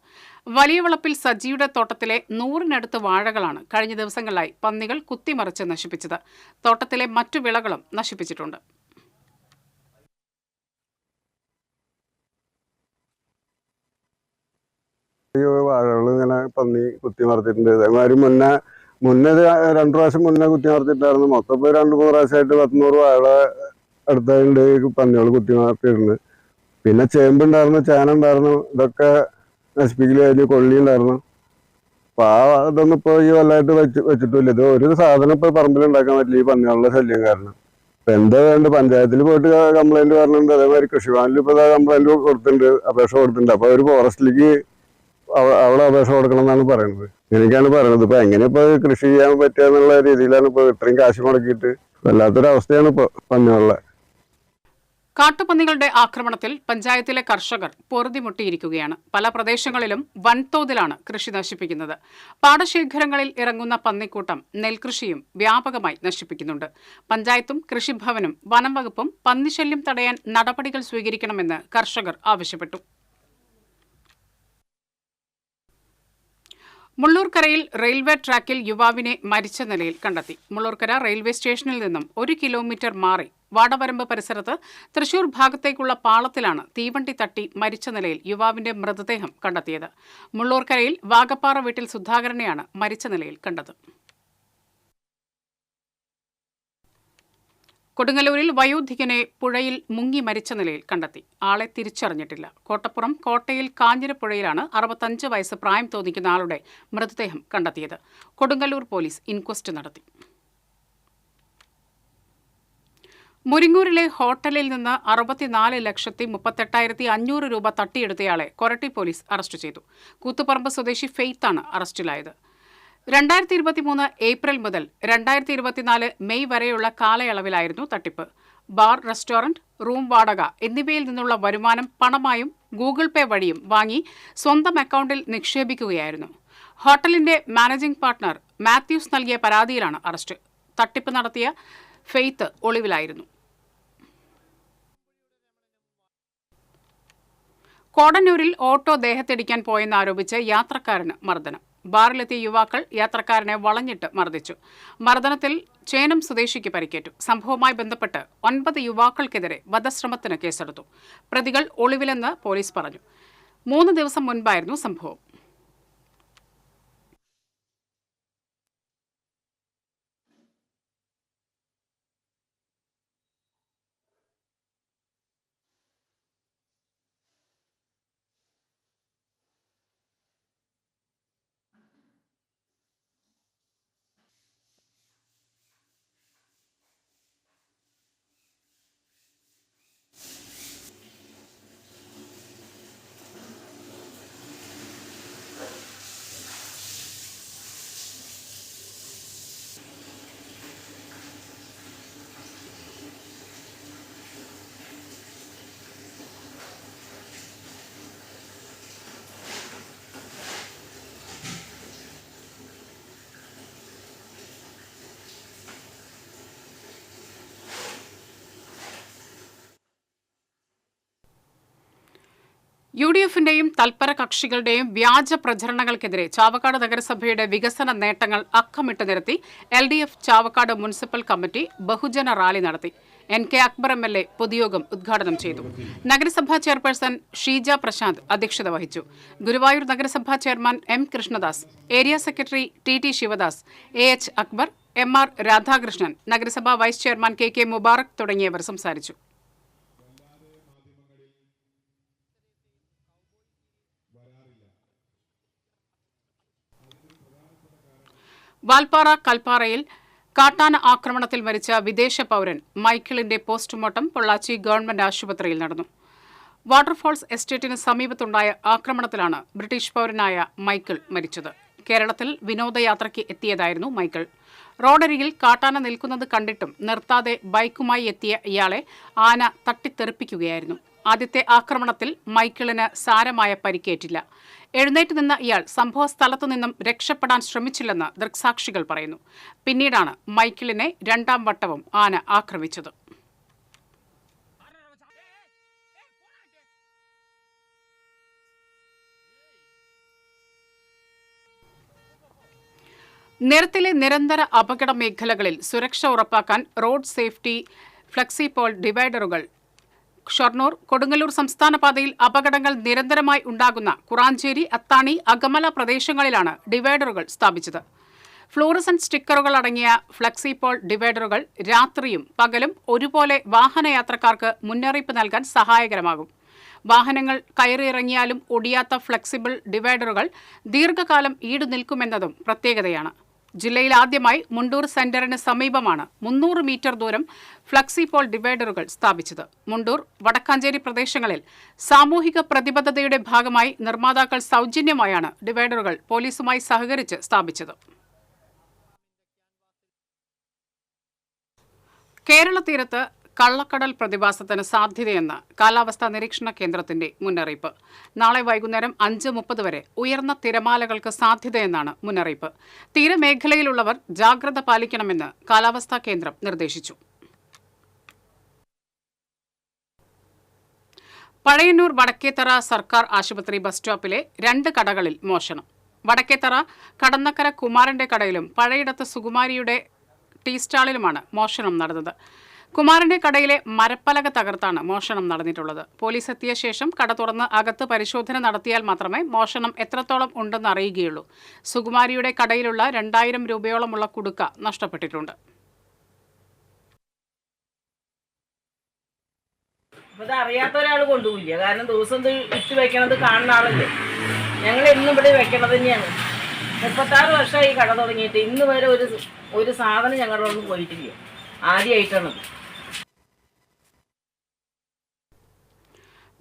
വലിയ വളപ്പിൽ സജിയുടെ തോട്ടത്തിലെ 100-നടുത്ത് വാഴകളാണ് കഴിഞ്ഞ ദിവസങ്ങളിലായി പന്നികൾ കുത്തിമറിച്ച് നശിപ്പിച്ചത്. തോട്ടത്തിലെ മറ്റു വിളകളും നശിപ്പിച്ചിട്ടുണ്ട്. വാഴകൾ ഇങ്ങനെ പന്നി കുത്തിമറിച്ചിട്ടുണ്ട്. അതേമാതിരി മുന്നേ 2 പ്രാവശ്യം മുന്നേ കുത്തിമറിച്ചിട്ടായിരുന്നു. മൊത്തം ഇപ്പോൾ 2-3 പ്രാവശ്യമായിട്ട് 100 വാഴ അടുത്തുണ്ട് പന്നികൾ കുത്തിമറിച്ചിട്ടുണ്ട്. പിന്നെ ചേമ്പുണ്ടായിരുന്നു, ചേന ഉണ്ടായിരുന്നു, ഇതൊക്കെ നശിപ്പിക്കൽ കഴിഞ്ഞ് കൊള്ളി ഉണ്ടായിരുന്നു. അപ്പൊ ഇതൊന്നും ഇപ്പോൾ ഈ വല്ലായിട്ട് വെച്ചിട്ടില്ല. ഇത് ഒരു സാധനം ഇപ്പോൾ പറമ്പിൽ ഉണ്ടാക്കാൻ പറ്റില്ല ഈ പന്നികളുടെ ശല്യം കാരണം. ഇപ്പൊ എന്താ വേണ്ട, പഞ്ചായത്തിൽ പോയിട്ട് കംപ്ലൈന്റ് പറഞ്ഞിട്ടുണ്ട്. അതേമാതിരി കൃഷിഭവനിൽ ഇപ്പോൾ കംപ്ലൈന്റ് കൊടുത്തിട്ടുണ്ട്, അപേക്ഷ കൊടുത്തിട്ടുണ്ട്. അപ്പൊ ഒരു ഫോറസ്റ്റിലേക്ക് അവിടെ അപേക്ഷ കൊടുക്കണം എന്നാണ് പറയുന്നത്. എനിക്കാണ് പറയുന്നത്. ഇപ്പൊ എങ്ങനെ ഇപ്പൊ കൃഷി ചെയ്യാൻ പറ്റുക എന്നുള്ള രീതിയിലാണ് ഇപ്പൊ ഇത്രയും കാശ് മുടക്കിയിട്ട് വല്ലാത്തൊരവസ്ഥയാണ് ഇപ്പൊ പന്നികളുടെ. കാട്ടുപന്നികളുടെ ആക്രമണത്തിൽ പഞ്ചായത്തിലെ കർഷകർ പൊറുതിമുട്ടിയിരിക്കുകയാണ്. പല പ്രദേശങ്ങളിലും വൻതോതിലാണ് കൃഷി നശിപ്പിക്കുന്നത്. പാടശേഖരങ്ങളിൽ ഇറങ്ങുന്ന പന്നിക്കൂട്ടം നെൽകൃഷിയും വ്യാപകമായി നശിപ്പിക്കുന്നുണ്ട്. പഞ്ചായത്തും കൃഷിഭവനും വനം വകുപ്പും പന്നിശല്യം തടയാൻ നടപടികൾ സ്വീകരിക്കണമെന്ന് കർഷകർ ആവശ്യപ്പെട്ടു. മുള്ളൂർക്കരയിൽ റെയിൽവേ ട്രാക്കിൽ യുവാവിനെ മരിച്ച നിലയിൽ കണ്ടെത്തി. മുള്ളൂർക്കര റെയിൽവേ സ്റ്റേഷനിൽ നിന്നും 1 കിലോമീറ്റർ മാറി വാടവരമ്പ് പരിസരത്ത് തൃശൂർ ഭാഗത്തേക്കുള്ള പാളത്തിലാണ് തീവണ്ടി തട്ടി മരിച്ച നിലയിൽ യുവാവിന്റെ മൃതദേഹം കണ്ടെത്തിയത്. മുള്ളൂർക്കരയിൽ വാഗപ്പാറ വീട്ടിൽ സുധാകരനെയാണ് മരിച്ച നിലയിൽ കണ്ടത്. കൊടുങ്ങല്ലൂരിൽ വയോധികനെ പുഴയിൽ മുങ്ങി മരിച്ച നിലയിൽ കണ്ടെത്തി. ആളെ തിരിച്ചറിഞ്ഞിട്ടില്ല. കോട്ടപ്പുറം കോട്ടയിൽ കാഞ്ഞിരപ്പുഴയിലാണ് 65 വയസ്സ് പ്രായം തോന്നിക്കുന്ന ആളുടെ മൃതദേഹം കണ്ടെത്തിയത്. കൊടുങ്ങല്ലൂർ പോലീസ് ഇൻക്വസ്റ്റ് നടത്തി. മുരിങ്ങൂരിലെ ഹോട്ടലിൽ നിന്ന് 64,38,500 രൂപ തട്ടിയെടുത്തയാളെ കൊരട്ടി പോലീസ് അറസ്റ്റ് ചെയ്തു. കൂത്തുപറമ്പ് സ്വദേശി ഫെയ്ത്താണ് അറസ്റ്റിലായത്. 2023 ഏപ്രിൽ മുതൽ 2024 മെയ് വരെയുള്ള കാലയളവിലായിരുന്നു തട്ടിപ്പ്. ബാർ, റെസ്റ്റോറന്റ്, റൂം വാടക എന്നിവയിൽ നിന്നുള്ള വരുമാനം പണമായും ഗൂഗിൾ പേ വഴിയും വാങ്ങി സ്വന്തം അക്കൗണ്ടിൽ നിക്ഷേപിക്കുകയായിരുന്നു. ഹോട്ടലിന്റെ മാനേജിംഗ് പാർട്ണർ മാത്യൂസ് നൽകിയ പരാതിയിലാണ് അറസ്റ്റ്. തട്ടിപ്പ് നടത്തിയ ഫെയ്ത്ത് ഒളിവിലായിരുന്നു. കോടന്നൂരിൽ ഓട്ടോ ദേഹത്തിടിക്കാൻ പോയെന്നാരോപിച്ച് യാത്രക്കാരന് മർദ്ദനം. ബാറിലെത്തിയ യുവാക്കൾ യാത്രക്കാരനെ വളഞ്ഞിട്ട് മർദ്ദിച്ചു. മർദ്ദനത്തിൽ ചേനം സ്വദേശിക്ക് പരിക്കേറ്റു. സംഭവവുമായി ബന്ധപ്പെട്ട് 9 യുവാക്കൾക്കെതിരെ വധശ്രമത്തിന് കേസെടുത്തു. പ്രതികൾ ഒളിവിലെന്ന് പോലീസ് പറഞ്ഞു. 3 ദിവസം മുൻപായിരുന്നു സംഭവം. UDF-ന്റെയും തൽപര കക്ഷികളുടെയും വ്യാജ പ്രചരണങ്ങൾക്കെതിരെ ചാവക്കാട് നഗരസഭയുടെ വികസന നേട്ടങ്ങൾ അക്കമിട്ട് നിരത്തി LDF ചാവക്കാട് മുനിസിപ്പൽ കമ്മിറ്റി ബഹുജന റാലി നടത്തി. NK അക്ബർ MLA പൊതുയോഗം ഉദ്ഘാടനം ചെയ്തു. നഗരസഭാ ചെയർപേഴ്സൺ ഷീജ പ്രശാന്ത് അധ്യക്ഷത വഹിച്ചു. ഗുരുവായൂർ നഗരസഭാ chairman M Krishnadas, area secretary TT Sivadas, AH Akbar, MR Radhakrishnan, നഗരസഭാ വൈസ് ചെയർമാൻ KK മുബാറക് തുടങ്ങിയവർ സംസാരിച്ചു. വാൽപ്പാറ കൽപ്പാറയിൽ കാട്ടാന ആക്രമണത്തിൽ മരിച്ച വിദേശ പൗരൻ മൈക്കിളിന്റെ പോസ്റ്റ്മോർട്ടം പൊള്ളാച്ചി ഗവൺമെന്റ് ആശുപത്രിയിൽ നടന്നു. വാട്ടർഫോൾസ് എസ്റ്റേറ്റിന് സമീപത്തുണ്ടായ ആക്രമണത്തിലാണ് ബ്രിട്ടീഷ് പൗരനായ മൈക്കിൾ മരിച്ചത്. കേരളത്തിൽ വിനോദയാത്രയ്ക്ക് എത്തിയതായിരുന്നു മൈക്കിൾ. റോഡരികിൽ കാട്ടാന നിൽക്കുന്നത് കണ്ടിട്ടും നിർത്താതെ ബൈക്കുമായി എത്തിയ ഇയാളെ ആന തട്ടിത്തെറിപ്പിക്കുകയായിരുന്നു. ആദ്യത്തെ ആക്രമണത്തിൽ മൈക്കിളിന് സാരമായ പരിക്കേറ്റില്ല. എഴുന്നേറ്റ് നിന്ന ഇയാൾ സംഭവ സ്ഥലത്തു നിന്നും രക്ഷപ്പെടാൻ ശ്രമിച്ചില്ലെന്ന് ദൃക്സാക്ഷികൾ പറയുന്നു. പിന്നീടാണ് മൈക്കിളിനെ 2ാം വട്ടവും ആന ആക്രമിച്ചത്. നിരത്തിലെ നിരന്തര അപകട മേഖലകളിൽ സുരക്ഷ ഉറപ്പാക്കാൻ റോഡ് സേഫ്റ്റി ഫ്ലെക്സിപോൾ ഡിവൈഡറുകൾ ഷൊർണൂർ കൊടുങ്ങല്ലൂർ സംസ്ഥാന പാതയിൽ അപകടങ്ങൾ നിരന്തരമായി ഉണ്ടാകുന്ന കുറാഞ്ചേരി, അത്താണി, അകമല പ്രദേശങ്ങളിലാണ് ഡിവൈഡറുകൾ സ്ഥാപിച്ചത്. ഫ്ലൂറസന്റ് സ്റ്റിക്കറുകൾ അടങ്ങിയ ഫ്ലെക്സിപോൾ ഡിവൈഡറുകൾ രാത്രിയും പകലും ഒരുപോലെ വാഹനയാത്രക്കാർക്ക് മുന്നറിയിപ്പ് നൽകാൻ സഹായകരമാകും. വാഹനങ്ങൾ കയറിയിറങ്ങിയാലും ഒടിയാത്ത ഫ്ലെക്സിബിൾ ഡിവൈഡറുകൾ ദീർഘകാലം ഈടുനിൽക്കുമെന്നതും പ്രത്യേകതയാണ്. ജില്ലയിൽ ആദ്യമായി മുണ്ടൂർ സെന്ററിന് സമീപമാണ് 300 മീറ്റർ ദൂരം ഫ്ലെക്സിപോൾ ഡിവൈഡറുകൾ സ്ഥാപിച്ചത്. മുണ്ടൂർ, വടക്കാഞ്ചേരി പ്രദേശങ്ങളിൽ സാമൂഹിക പ്രതിബദ്ധതയുടെ ഭാഗമായി നിർമ്മാതാക്കൾ സൗജന്യമായാണ് ഡിവൈഡറുകൾ പോലീസുമായി സഹകരിച്ച് സ്ഥാപിച്ചത്. കേരള തീരത്ത് കള്ളക്കടൽ പ്രതിഭാസത്തിന് സാധ്യതയെന്ന് കാലാവസ്ഥാ നിരീക്ഷണ കേന്ദ്രത്തിന്റെ മുന്നറിയിപ്പ്. നാളെ വൈകുന്നേരം 5:30 വരെ ഉയർന്ന തിരമാലകൾക്ക് സാധ്യതയെന്നാണ് മുന്നറിയിപ്പ്. തീരമേഖലയിലുള്ളവർ ജാഗ്രത പാലിക്കണമെന്ന് കാലാവസ്ഥാ കേന്ദ്രം നിർദ്ദേശിച്ചു. പഴയന്നൂർ വടക്കേത്തറ സർക്കാർ ആശുപത്രി ബസ് സ്റ്റോപ്പിലെ 2 കടകളിൽ മോഷണം. വടക്കേത്തറ കടന്നക്കര കുമാരന്റെ കടയിലും പഴയിടത്ത് സുകുമാരിയുടെ ടീ സ്റ്റാളിലുമാണ് മോഷണം നടന്നത്. കുമാരന്റെ കടയിലെ മരപ്പലക തകർത്താണ് മോഷണം നടന്നിട്ടുള്ളത്. പോലീസ് എത്തിയ ശേഷം കട തുറന്ന് അകത്ത് പരിശോധന നടത്തിയാൽ മാത്രമേ മോഷണം എത്രത്തോളം ഉണ്ടെന്ന് അറിയുകയുള്ളൂ. സുകുമാരിയുടെ കടയിലുള്ള 2000 രൂപയോളമുള്ള കുടുക്ക നഷ്ടപ്പെട്ടിട്ടുണ്ട്. ഇത് അറിയാത്ത ഒരാൾ കൊണ്ടുപോയില്ല. കാരണം ദിവസം ഇട്ട് വെക്കണത് കാണുന്ന ആളല്ലേ. ഞങ്ങൾ എന്നും ഇവിടെ വെക്കണത് തന്നെയാണ്. 36 വർഷമായി കട തുടങ്ങിയിട്ട് ഇന്ന് വരെ ഒരു സാധനം ഞങ്ങളുടെ ഒന്നും പോയിട്ടില്ല. ആദ്യമായിട്ടാണത്.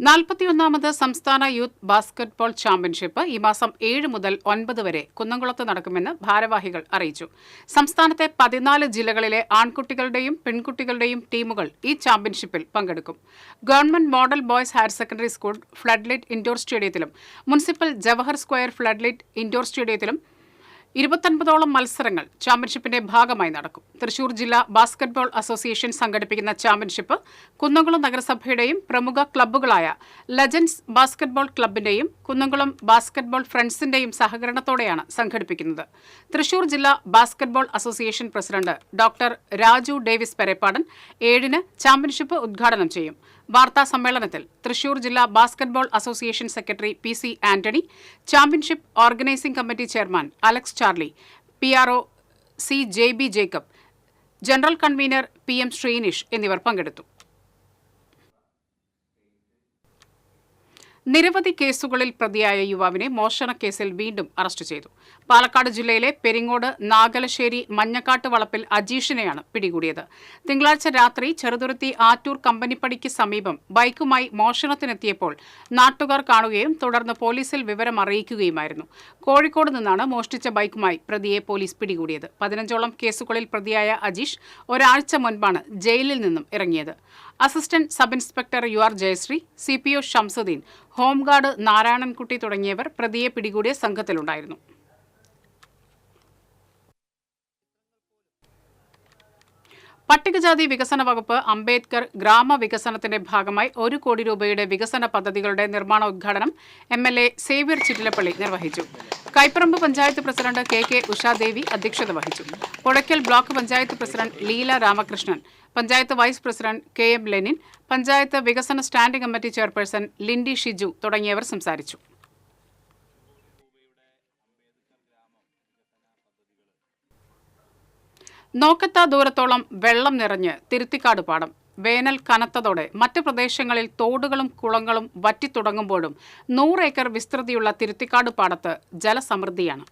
41ാമത് സംസ്ഥാന യൂത്ത് ബാസ്കറ്റ്ബോൾ ചാമ്പ്യൻഷിപ്പ് ഈ മാസം 7 മുതൽ 9 വരെ കുന്നംകുളത്ത് നടക്കുമെന്ന് ഭാരവാഹികൾ അറിയിച്ചു. സംസ്ഥാനത്തെ 14 ജില്ലകളിലെ ആൺകുട്ടികളുടെയും പെൺകുട്ടികളുടെയും ടീമുകൾ ഈ ചാമ്പ്യൻഷിപ്പിൽ പങ്കെടുക്കും. Government model boys higher secondary school floodlit indoor സ്റ്റേഡിയത്തിലും municipal Jawahar square floodlit indoor സ്റ്റേഡിയത്തിലും 29ഓളം മത്സരങ്ങൾ ചാമ്പ്യൻഷിപ്പിന്റെ ഭാഗമായി നടക്കും. തൃശൂർ ജില്ലാ ബാസ്കറ്റ്ബോൾ അസോസിയേഷൻ സംഘടിപ്പിക്കുന്ന ചാമ്പ്യൻഷിപ്പ് കുന്നംകുളം നഗരസഭയുടെയും പ്രമുഖ ക്ലബ്ബുകളായ ലെജൻഡ്സ് ബാസ്കറ്റ്ബോൾ ക്ലബിന്റെയും കുന്നംകുളം ബാസ്കറ്റ്ബോൾ ഫ്രണ്ട്സിന്റെയും സഹകരണത്തോടെയാണ് സംഘടിപ്പിക്കുന്നത്. തൃശൂർ ജില്ലാ basketball association president doctor Raju Davis Perepadan 7-ന് ചാമ്പ്യൻഷിപ്പ് ഉദ്ഘാടനം ചെയ്യും. വാർത്താ സമ്മേളനത്തിൽ തൃശൂർ ജില്ലാ basketball association secretary PC Antony, championship organising committee chairman Alex Charlie, PRO CJB Jacob, general convener PM Sreenish എന്നിവർ പങ്കെടുത്തു. നിരവധി കേസുകളിൽ പ്രതിയായ യുവാവിനെ മോഷണക്കേസിൽ വീണ്ടും അറസ്റ്റ് ചെയ്തു. പാലക്കാട് ജില്ലയിലെ പെരിങ്ങോട് നാഗലശ്ശേരി മഞ്ഞക്കാട്ട് വളപ്പിൽ അജീഷിനെയാണ് പിടികൂടിയത്. തിങ്കളാഴ്ച രാത്രി ചെറുതുരുത്തി ആറ്റൂർ കമ്പനിപ്പടിക്ക് സമീപം ബൈക്കുമായി മോഷണത്തിനെത്തിയപ്പോൾ നാട്ടുകാർ കാണുകയും തുടർന്ന് പോലീസിൽ വിവരം അറിയിക്കുകയുമായിരുന്നു. കോഴിക്കോട് നിന്നാണ് മോഷ്ടിച്ച ബൈക്കുമായി പ്രതിയെ പോലീസ് പിടികൂടിയത്. 15ഓളം കേസുകളിൽ പ്രതിയായ അജീഷ് ഒരാഴ്ച മുൻപാണ് ജയിലിൽ നിന്നും ഇറങ്ങിയത്. Assistant sub inspector UR Jayasree, CPO Shamsuddin, home guard Narayanankutty തുടങ്ങിയവർ പ്രതിയെ പിടികൂടിയ സംഘത്തിലുണ്ടായിരുന്നു. പട്ടികജാതി വികസന വകുപ്പ് അംബേദ്കർ ഗ്രാമവികസനത്തിന്റെ ഭാഗമായി 1 കോടി രൂപയുടെ വികസന പദ്ധതികളുടെ നിർമ്മാണ ഉദ്ഘാടനം MLA സേവ്യർ ചിറ്റിലപ്പള്ളി നിർവഹിച്ചു. കൈപ്പറമ്പ് പഞ്ചായത്ത് പ്രസിഡന്റ് KK ഉഷാദേവി അധ്യക്ഷത വഹിച്ചു. Puzhakkal block panchayat president Leela Ramakrishnan, panchayat vice president KM Lenin, panchayat വികസന standing committee chairperson Lindy Shiju തുടങ്ങിയവർ സംസാരിച്ചു. നോക്കെത്താ ദൂരത്തോളം വെള്ളം നിറഞ്ഞ് തിരുത്തിക്കാട് പാടം. വേനൽ കനത്തതോടെ മറ്റ് പ്രദേശങ്ങളിൽ തോടുകളും കുളങ്ങളും വറ്റിത്തുടങ്ങുമ്പോഴും 100 ഏക്കർ വിസ്തൃതിയുള്ള തിരുത്തിക്കാട് പാടത്ത് ജലസമൃദ്ധിയാണ്.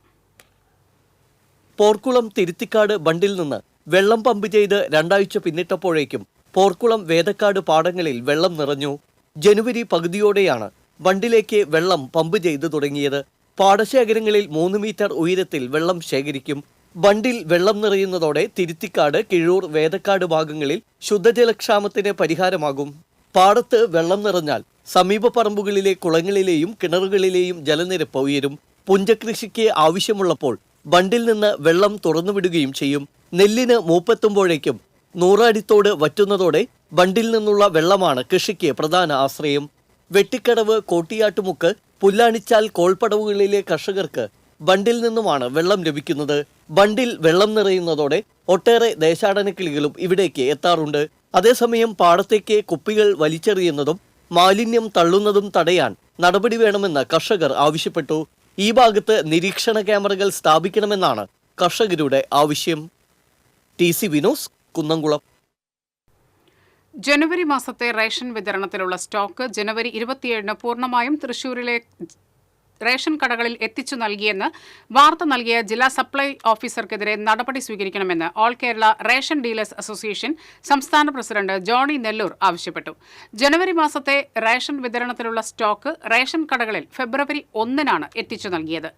പോർക്കുളം തിരുത്തിക്കാട് ബണ്ടിൽ നിന്ന് വെള്ളം പമ്പ് ചെയ്ത് 2 ആഴ്ച പിന്നിട്ടപ്പോഴേക്കും പോർക്കുളം വേദക്കാട് പാടങ്ങളിൽ വെള്ളം നിറഞ്ഞു. ജനുവരി പകുതിയോടെയാണ് ബണ്ടിലേക്ക് വെള്ളം പമ്പ് ചെയ്ത് തുടങ്ങിയത്. പാടശേഖരങ്ങളിൽ 3 മീറ്റർ ഉയരത്തിൽ വെള്ളം ശേഖരിക്കും. ബണ്ടിൽ വെള്ളം നിറയുന്നതോടെ തിരുത്തിക്കാട്, കിഴൂർ, വേദക്കാട് ഭാഗങ്ങളിൽ ശുദ്ധജലക്ഷാമത്തിന് പരിഹാരമാകും. പാടത്ത് വെള്ളം നിറഞ്ഞാൽ സമീപ പറമ്പുകളിലെ കുളങ്ങളിലെയും കിണറുകളിലെയും ജലനിരപ്പ് ഉയരും. പുഞ്ചകൃഷിക്ക് ആവശ്യമുള്ളപ്പോൾ ബണ്ടിൽ നിന്ന് വെള്ളം തുറന്നുവിടുകയും ചെയ്യും. നെല്ലിന് മൂപ്പെത്തുമ്പോഴേക്കും 100 അടിത്തോട് വറ്റുന്നതോടെ ബണ്ടിൽ നിന്നുള്ള വെള്ളമാണ് കൃഷിക്ക് പ്രധാന ആശ്രയം. വെട്ടിക്കടവ്, കോട്ടിയാട്ടുമുക്ക്, പുല്ലാണിച്ചാൽ കോൾപ്പടവുകളിലെ കർഷകർക്ക് ബണ്ടിൽ നിന്നുമാണ് വെള്ളം ലഭിക്കുന്നത്. ബണ്ടിൽ വെള്ളം നിറയുന്നതോടെ ഒട്ടേറെ ദേശാടന കിളികളും ഇവിടേക്ക് എത്താറുണ്ട്. അതേസമയം പാടത്തേക്ക് കുപ്പികൾ വലിച്ചെറിയുന്നതും മാലിന്യം തള്ളുന്നതും തടയാൻ നടപടി വേണമെന്ന് കർഷകർ ആവശ്യപ്പെട്ടു. ഈ ഭാഗത്ത് നിരീക്ഷണ ക്യാമറകൾ സ്ഥാപിക്കണമെന്നാണ് കർഷകരുടെ ആവശ്യം. TC വിനോസ്, കുന്നംകുളം. ജനുവരി മാസത്തെ റേഷൻ വിതരണത്തിലുള്ള സ്റ്റോക്ക് ജനുവരി 27-ന് പൂർണ്ണമായും തൃശൂരിലെ റേഷൻ കടകളിൽ എത്തിച്ചു നൽകിയെന്ന് വാർത്ത നൽകിയ ജില്ലാ സപ്ലൈ ഓഫീസർക്കെതിരെ നടപടി സ്വീകരിക്കണമെന്ന് all Kerala ration dealers association സംസ്ഥാന പ്രസിഡന്റ് ജോണി നെല്ലൂർ ആവശ്യപ്പെട്ടു. ജനുവരി മാസത്തെ റേഷൻ വിതരണത്തിലുള്ള സ്റ്റോക്ക് റേഷൻ കടകളിൽ ഫെബ്രുവരി 1-നാണ് എത്തിച്ചു നൽകിയത്.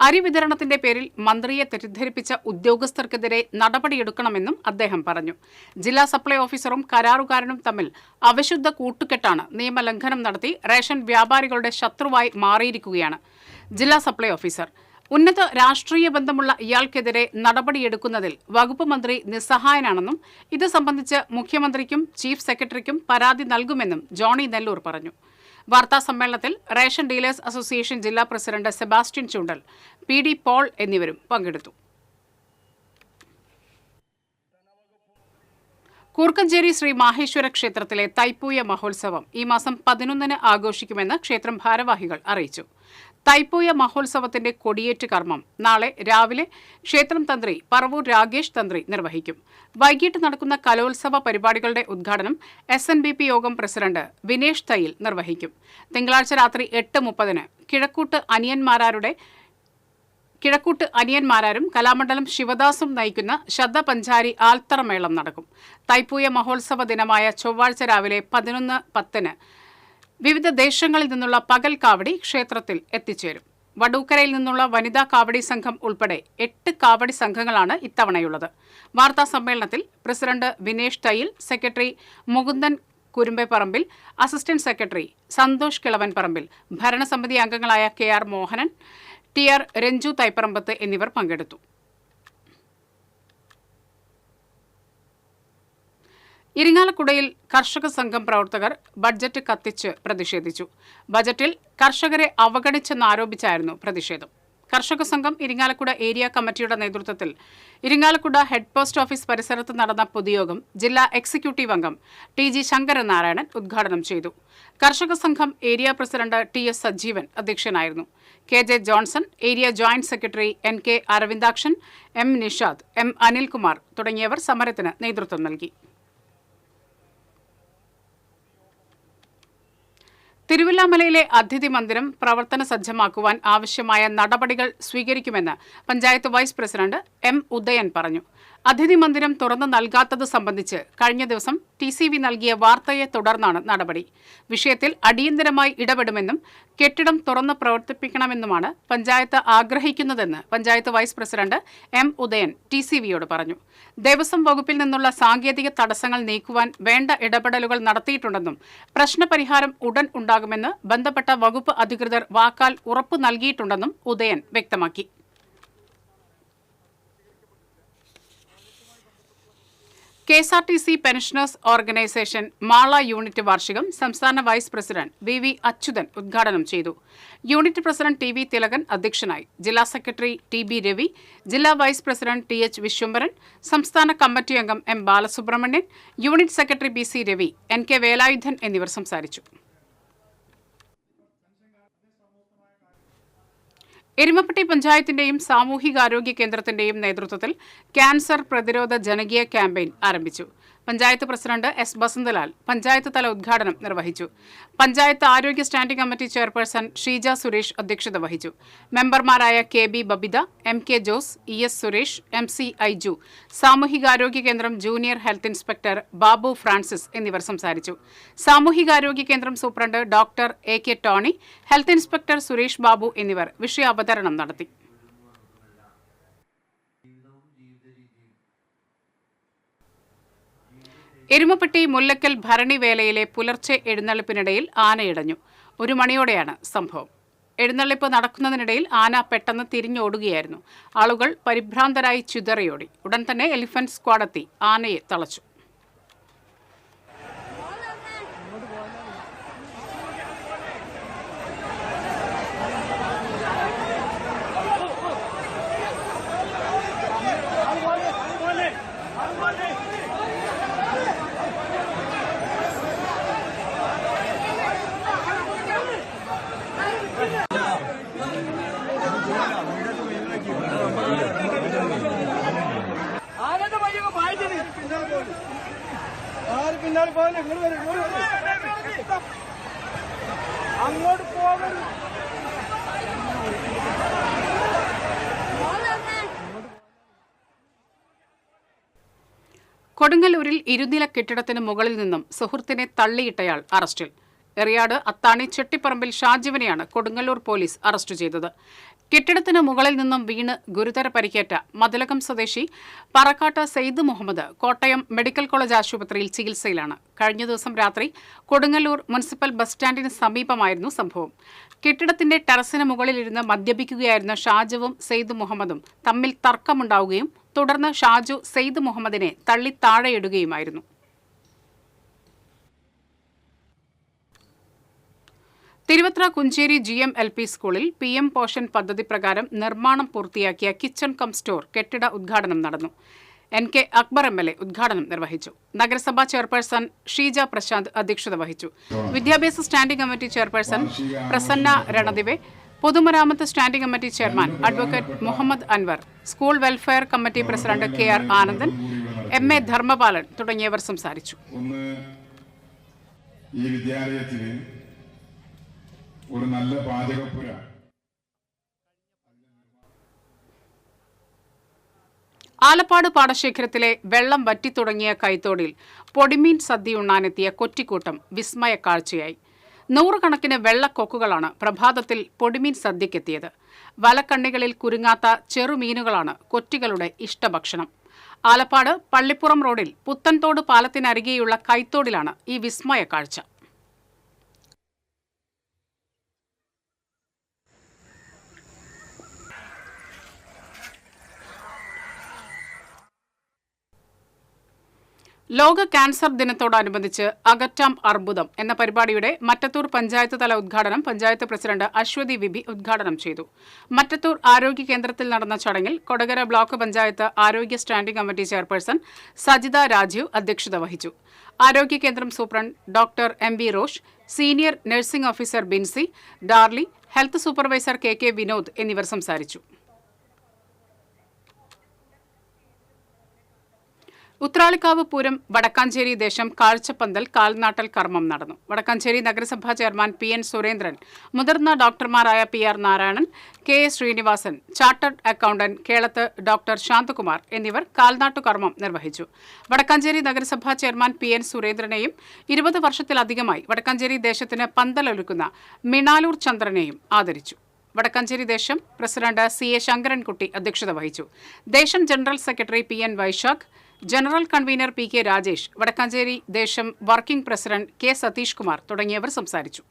അരി വിതരണത്തിന്റെ പേരിൽ മന്ത്രിയെ തെറ്റിദ്ധരിപ്പിച്ച ഉദ്യോഗസ്ഥർക്കെതിരെ നടപടിയെടുക്കണമെന്നും അദ്ദേഹം പറഞ്ഞു. ജില്ലാ സപ്ലൈ ഓഫീസറും കരാറുകാരനും തമ്മിൽ അവിശുദ്ധ കൂട്ടുകെട്ടാണ് നിയമലംഘനം നടത്തി റേഷൻ വ്യാപാരികളുടെ ശത്രുവായി മാറിയിരിക്കുകയാണ് ജില്ലാ സപ്ലൈ ഓഫീസർ. ഉന്നത രാഷ്ട്രീയ ബന്ധമുള്ള ഇയാൾക്കെതിരെ നടപടിയെടുക്കുന്നതിൽ വകുപ്പ് മന്ത്രി നിസ്സഹായനാണെന്നും ഇത് സംബന്ധിച്ച് മുഖ്യമന്ത്രിക്കും ചീഫ് സെക്രട്ടറിക്കും പരാതി നൽകുമെന്നും ജോണി നെല്ലൂർ പറഞ്ഞു. വാർത്താ സമ്മേളനത്തിൽ റേഷൻ ഡീലേഴ്സ് അസോസിയേഷൻ ജില്ലാ പ്രസിഡന്റ് സെബാസ്റ്റ്യൻ ചൂണ്ടൽ, PD പോൾ എന്നിവരും പങ്കെടുത്തു. കൂർക്കഞ്ചേരി ശ്രീ മാഹേശ്വര ക്ഷേത്രത്തിലെ തൈപ്പൂയ മഹോത്സവം ഈ മാസം 11-ന് ആഘോഷിക്കുമെന്ന് ക്ഷേത്രം ഭാരവാഹികൾ അറിയിച്ചു. തൈപ്പൂയ മഹോത്സവത്തിന്റെ കൊടിയേറ്റ് കർമ്മം നാളെ രാവിലെ ക്ഷേത്രം തന്ത്രി പറവൂർ രാഗേഷ് തന്ത്രി നിർവഹിക്കും. വൈകിട്ട് നടക്കുന്ന കലോത്സവ പരിപാടികളുടെ ഉദ്ഘാടനം SNBP യോഗം പ്രസിഡന്റ് വിനേഷ് തയ്യിൽ നിർവഹിക്കും. തിങ്കളാഴ്ച രാത്രി 8:30-ന് കിഴക്കൂട്ട് അനിയന്മാരും കലാമണ്ഡലം ശിവദാസും നയിക്കുന്ന ശബ്ദപഞ്ചാരി ആൽത്തറമേളം നടക്കും. തൈപ്പൂയ മഹോത്സവ ദിനമായ ചൊവ്വാഴ്ച രാവിലെ 11:10-ന് വിവിധ ദേശങ്ങളിൽ നിന്നുള്ള പകൽ കാവടി ക്ഷേത്രത്തിൽ എത്തിച്ചേരും. വടൂക്കരയിൽ നിന്നുള്ള വനിതാ കാവടി സംഘം ഉൾപ്പെടെ 8 കാവടി സംഘങ്ങളാണ് ഇത്തവണയുള്ളത്. വാർത്താ സമ്മേളനത്തിൽ president Vinesh Thayyil, secretary Mukundan Kurumbeparambil, assistant secretary Santhosh Kilavan Parambil, ഭരണസമിതി അംഗങ്ങളായ KR മോഹനൻ, TR രഞ്ജു തൈപ്പറമ്പത്ത് എന്നിവർ പങ്കെടുത്തു. ഇരിങ്ങാലക്കുടയിൽ കർഷക സംഘം പ്രവർത്തകർ ബഡ്ജറ്റ് കത്തിച്ച് പ്രതിഷേധിച്ചു. ബജറ്റിൽ കർഷകരെ അവഗണിച്ചെന്നാരോപിച്ചായിരുന്നു പ്രതിഷേധം. കർഷക സംഘം ഇരിങ്ങാലക്കുട ഏരിയ കമ്മിറ്റിയുടെ നേതൃത്വത്തിൽ ഇരിങ്ങാലക്കുട ഹെഡ് പോസ്റ്റ് ഓഫീസ് പരിസരത്ത് നടന്ന പൊതുയോഗം ജില്ലാ എക്സിക്യൂട്ടീവ് അംഗം TG ശങ്കരനാരായണൻ ഉദ്ഘാടനം ചെയ്തു. കർഷക സംഘം ഏരിയ പ്രസിഡന്റ് TS സജീവൻ അധ്യക്ഷനായിരുന്നു. KJ Johnson, area joint secretary NK Aravindakshan, M Nishad, M Anilkumar തുടങ്ങിയവർ സമരത്തിന് നേതൃത്വം നൽകി. തിരുവല്ലാമലയിലെ അതിഥി മന്ദിരം പ്രവർത്തന സജ്ജമാക്കുവാൻ ആവശ്യമായ നടപടികൾ സ്വീകരിക്കുമെന്ന് panchayat vice president M Udayan പറഞ്ഞു. അതിഥി മന്ദിരം തുറന്നു നൽകാത്തത് സംബന്ധിച്ച് കഴിഞ്ഞ ദിവസം TCV നൽകിയ വാർത്തയെ തുടർന്നാണ് നടപടി. വിഷയത്തിൽ അടിയന്തരമായി ഇടപെടുമെന്നും കെട്ടിടം തുറന്ന് പ്രവർത്തിപ്പിക്കണമെന്നുമാണ് പഞ്ചായത്ത് ആഗ്രഹിക്കുന്നതെന്ന് panchayat vice president M Udayan TCVയോട് പറഞ്ഞു. ദേവസ്വം വകുപ്പിൽ നിന്നുള്ള സാങ്കേതിക തടസ്സങ്ങൾ നീക്കുവാൻ വേണ്ട ഇടപെടലുകൾ നടത്തിയിട്ടുണ്ടെന്നും പ്രശ്നപരിഹാരം ഉടൻ ഉണ്ടാകുമെന്ന് ബന്ധപ്പെട്ട വകുപ്പ് അധികൃതർ വാക്കാൽ ഉറപ്പു നൽകിയിട്ടുണ്ടെന്നും ഉദയൻ വ്യക്തമാക്കി. KSRTC pensioners organisation Mala unit വാർഷികം സംസ്ഥാന വൈസ് പ്രസിഡന്റ് VV അച്യുതൻ ഉദ്ഘാടനം ചെയ്തു. യൂണിറ്റ് പ്രസിഡന്റ് TV തിലകൻ അധ്യക്ഷനായി. ജില്ലാ സെക്രട്ടറി TB രവി, ജില്ലാ വൈസ് പ്രസിഡന്റ് TH വിശ്വംഭരൻ, സംസ്ഥാന കമ്മിറ്റി അംഗം M Balasubramanian, unit secretary BC Ravi, NK Velayudhan എന്നിവർ സംസാരിച്ചു. എരുമപ്പെട്ടി പഞ്ചായത്തിന്റെയും സാമൂഹികാരോഗ്യ കേന്ദ്രത്തിന്റെയും നേതൃത്വത്തിൽ ക്യാൻസർ പ്രതിരോധ ജനകീയ ക്യാമ്പയിൻ ആരംഭിച്ചു. പഞ്ചായത്ത് പ്രസിഡന്റ് S ബസന്തലാൽ പഞ്ചായത്ത് തല ഉദ്ഘാടനം നിർവഹിച്ചു. പഞ്ചായത്ത് ആരോഗ്യ standing committee chairperson Sheeja Suresh അധ്യക്ഷത വഹിച്ചു. മെമ്പർമാരായ KB Babita, MK Jose, ES Suresh, MC Aiju, സാമൂഹികാരോഗ്യ കേന്ദ്രം junior health inspector Babu Francis എന്നിവർ സംസാരിച്ചു. സാമൂഹികാരോഗ്യ കേന്ദ്രം superintendent doctor AK Tony, health inspector Suresh Babu എന്നിവർ വിഷയാവതരണം നടത്തി. എരുമപ്പെട്ടി മുല്ലക്കൽ ഭരണിവേലയിലെ പുലർച്ചെ എഴുന്നള്ളിപ്പിനിടയിൽ ആനയിടഞ്ഞു. 1 മണിയോടെയാണ് സംഭവം. എഴുന്നള്ളിപ്പ് നടക്കുന്നതിനിടയിൽ ആന പെട്ടെന്ന് തിരിഞ്ഞോടുകയായിരുന്നു. ആളുകൾ പരിഭ്രാന്തരായി ചിതറിയോടി. ഉടൻ തന്നെ എലിഫന്റ് സ്ക്വാഡെത്തി ആനയെ തളച്ചു. അങ്ങോട്ട് പോകരുത്. കൊടുങ്ങല്ലൂരിൽ ഇരുനില കെട്ടിടത്തിന് മുകളിൽ നിന്നും സുഹൃത്തിനെ തള്ളിയിട്ടയാൾ അറസ്റ്റിൽ. എറിയാട് അത്താണി ചെട്ടിപ്പറമ്പിൽ ഷാജുവിനെയാണ് കൊടുങ്ങല്ലൂർ പോലീസ് അറസ്റ്റ് ചെയ്തത്. കെട്ടിടത്തിന് മുകളിൽ നിന്നും വീണ് ഗുരുതര പരിക്കേറ്റ മതിലകം സ്വദേശി പറക്കാട്ട് സെയ്ദ് മുഹമ്മദ് കോട്ടയം മെഡിക്കൽ കോളേജ് ആശുപത്രിയിൽ ചികിത്സയിലാണ്. കഴിഞ്ഞ ദിവസം രാത്രി കൊടുങ്ങല്ലൂർ മുനിസിപ്പൽ ബസ് സ്റ്റാൻഡിന് സമീപമായിരുന്നു സംഭവം. കെട്ടിടത്തിന്റെ ടെറസിന് മുകളിലിരുന്ന് മദ്യപിക്കുകയായിരുന്ന ഷാജുവും സെയ്ദ് മുഹമ്മദും തമ്മിൽ തർക്കമുണ്ടാവുകയും തുടർന്ന് ഷാജു സെയ്ദ് മുഹമ്മദിനെ തള്ളി താഴെയിടുകയുമായിരുന്നു. തിരുവത്ര കുഞ്ചേരി GM LP സ്കൂളിൽ PM പോഷൻ പദ്ധതി പ്രകാരം നിർമ്മാണം പൂർത്തിയാക്കിയ കിച്ചൺ കം സ്റ്റോർ കെട്ടിട ഉദ്ഘാടനം നടന്നു. NK അക്ബർ MLA ഉദ്ഘാടനം നിർവഹിച്ചു. നഗരസഭാ ചെയർപേഴ്സൺ ഷീജ പ്രശാന്ത് അധ്യക്ഷത വഹിച്ചു. വിദ്യാഭ്യാസ standing committee chairperson Prasanna Ranadive, പൊതുമരാമത്ത് standing committee chairman advocate Muhammad Anwar, school welfare committee president KR Anandan, MA Dharmapalan തുടങ്ങിയവർ സംസാരിച്ചു. ഈ വിദ്യാലയത്തിൽ ഒരു നല്ല പാചകപ്പുര. ആലപ്പാട് പാടശേഖരത്തിലെ വെള്ളം വറ്റിത്തുടങ്ങിയ കൈത്തോടിൽ പൊടിമീൻ സദ്യ ഉണ്ണാനെത്തിയ കൊറ്റിക്കൂട്ടം വിസ്മയ കാഴ്ചയായി. നൂറുകണക്കിന് വെള്ളക്കൊക്കുകളാണ് പ്രഭാതത്തിൽ പൊടിമീൻ സദ്യക്കെത്തിയത്. വലക്കണ്ണികളിൽ കുരുങ്ങാത്ത ചെറുമീനുകളാണ് കൊറ്റികളുടെ ഇഷ്ടഭക്ഷണം. ആലപ്പാട് പള്ളിപ്പുറം റോഡിൽ പുത്തൻതോട് പാലത്തിനരികെയുള്ള കൈത്തോടിലാണ് ഈ വിസ്മയ കാഴ്ച. ലോക ക്യാൻസർ ദിനത്തോടനുബന്ധിച്ച് അകറ്റാം അർബുദം എന്ന പരിപാടിയുടെ മറ്റത്തൂർ പഞ്ചായത്ത് തല ഉദ്ഘാടനം പഞ്ചായത്ത് പ്രസിഡന്റ് അശ്വതി വിബി ഉദ്ഘാടനം ചെയ്തു. മറ്റത്തൂർ ആരോഗ്യ കേന്ദ്രത്തിൽ നടന്ന ചടങ്ങിൽ കൊടകര ബ്ലോക്ക് പഞ്ചായത്ത് ആരോഗ്യ standing committee chairperson Sajitha Rajeev അധ്യക്ഷത വഹിച്ചു. ആരോഗ്യ കേന്ദ്രം superintendent doctor MB Rosh, senior nursing officer Binsy, Darly, health supervisor KK Vinod എന്നിവർ സംസാരിച്ചു. ഉത്രാളിക്കാവ് പൂരം വടക്കാഞ്ചേരി ദേശം കാഴ്ചപ്പന്തൽ കാൽനാട്ടൽ കർമ്മം നടന്നു. വടക്കാഞ്ചേരി നഗരസഭാ ചെയർമാൻ PN സുരേന്ദ്രൻ, മുതിർന്ന ഡോക്ടർമാരായ PR Narayanan, KS Srinivasan, chartered accountant Kelath doctor Santhakumar എന്നിവർ കാൽനാട്ടു കർമ്മം നിർവഹിച്ചു. വടക്കാഞ്ചേരി നഗരസഭാ ചെയർമാൻ PN സുരേന്ദ്രനെയും 20 വർഷത്തിലധികമായി വടക്കാഞ്ചേരി ദേശത്തിന് പന്തലൊരുക്കുന്ന മിണാലൂർ ചന്ദ്രനെയും ആദരിച്ചു. വടക്കാഞ്ചേരി ദേശം പ്രസിഡന്റ് CA ശങ്കരൻകുട്ടി അധ്യക്ഷത വഹിച്ചു. ദേശം general secretary PN Vaisakh, general convener PK Rajesh, Vadakkanchery ദേശം working president K Satheesh Kumar തുടങ്ങിയവർ സംസാരിച്ചു.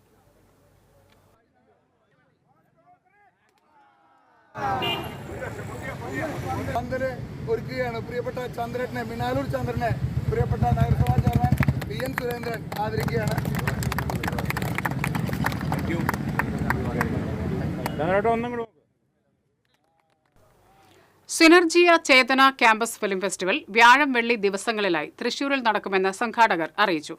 ഒരുക്കുകയാണ് പ്രിയപ്പെട്ട ചന്ദ്രനെ, മിനാലൂർ ചന്ദ്രനെ പ്രിയപ്പെട്ട നഗരസഭാ ചെയർമാൻ PN സുരേന്ദ്രൻ ആദരിക്കുകയാണ്. Synergia Chethana campus film festival വ്യാഴം വെള്ളി ദിവസങ്ങളിലായി തൃശൂരിൽ നടക്കുമെന്ന് സംഘാടകർ അറിയിച്ചു.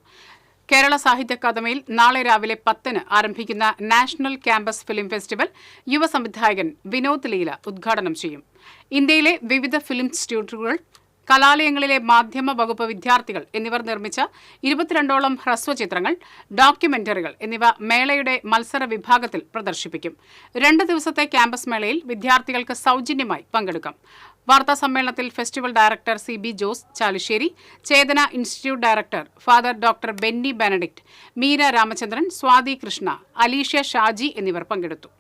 കേരള സാഹിത്യ അക്കാദമിയിൽ നാളെ രാവിലെ 10-ന് ആരംഭിക്കുന്ന നാഷണൽ ക്യാമ്പസ് ഫിലിം ഫെസ്റ്റിവൽ യുവ സംവിധായകൻ വിനോദ് ലീല ഉദ്ഘാടനം ചെയ്യും. ഇന്ത്യയിലെ വിവിധ ഫിലിം ഇൻസ്റ്റിറ്റ്യൂട്ടുകൾ, കലാലയങ്ങളിലെ മാധ്യമ വകുപ്പ് വിദ്യാർത്ഥികൾ എന്നിവർ നിർമ്മിച്ച 22ഓളം ഹ്രസ്വചിത്രങ്ങൾ, ഡോക്യുമെന്ററികൾ എന്നിവ മേളയുടെ മത്സര വിഭാഗത്തിൽ പ്രദർശിപ്പിക്കും. 2 ദിവസത്തെ ക്യാമ്പസ് മേളയിൽ വിദ്യാർത്ഥികൾക്ക് സൗജന്യമായി പങ്കെടുക്കാം. വാർത്താ സമ്മേളനത്തിൽ festival director CB Jose Chalussery, Chethana institute director father doctor Benny Benedict, Meera Ramachandran, Swathi Krishna, Alicia Shaji എന്നിവർ പങ്കെടുത്തു.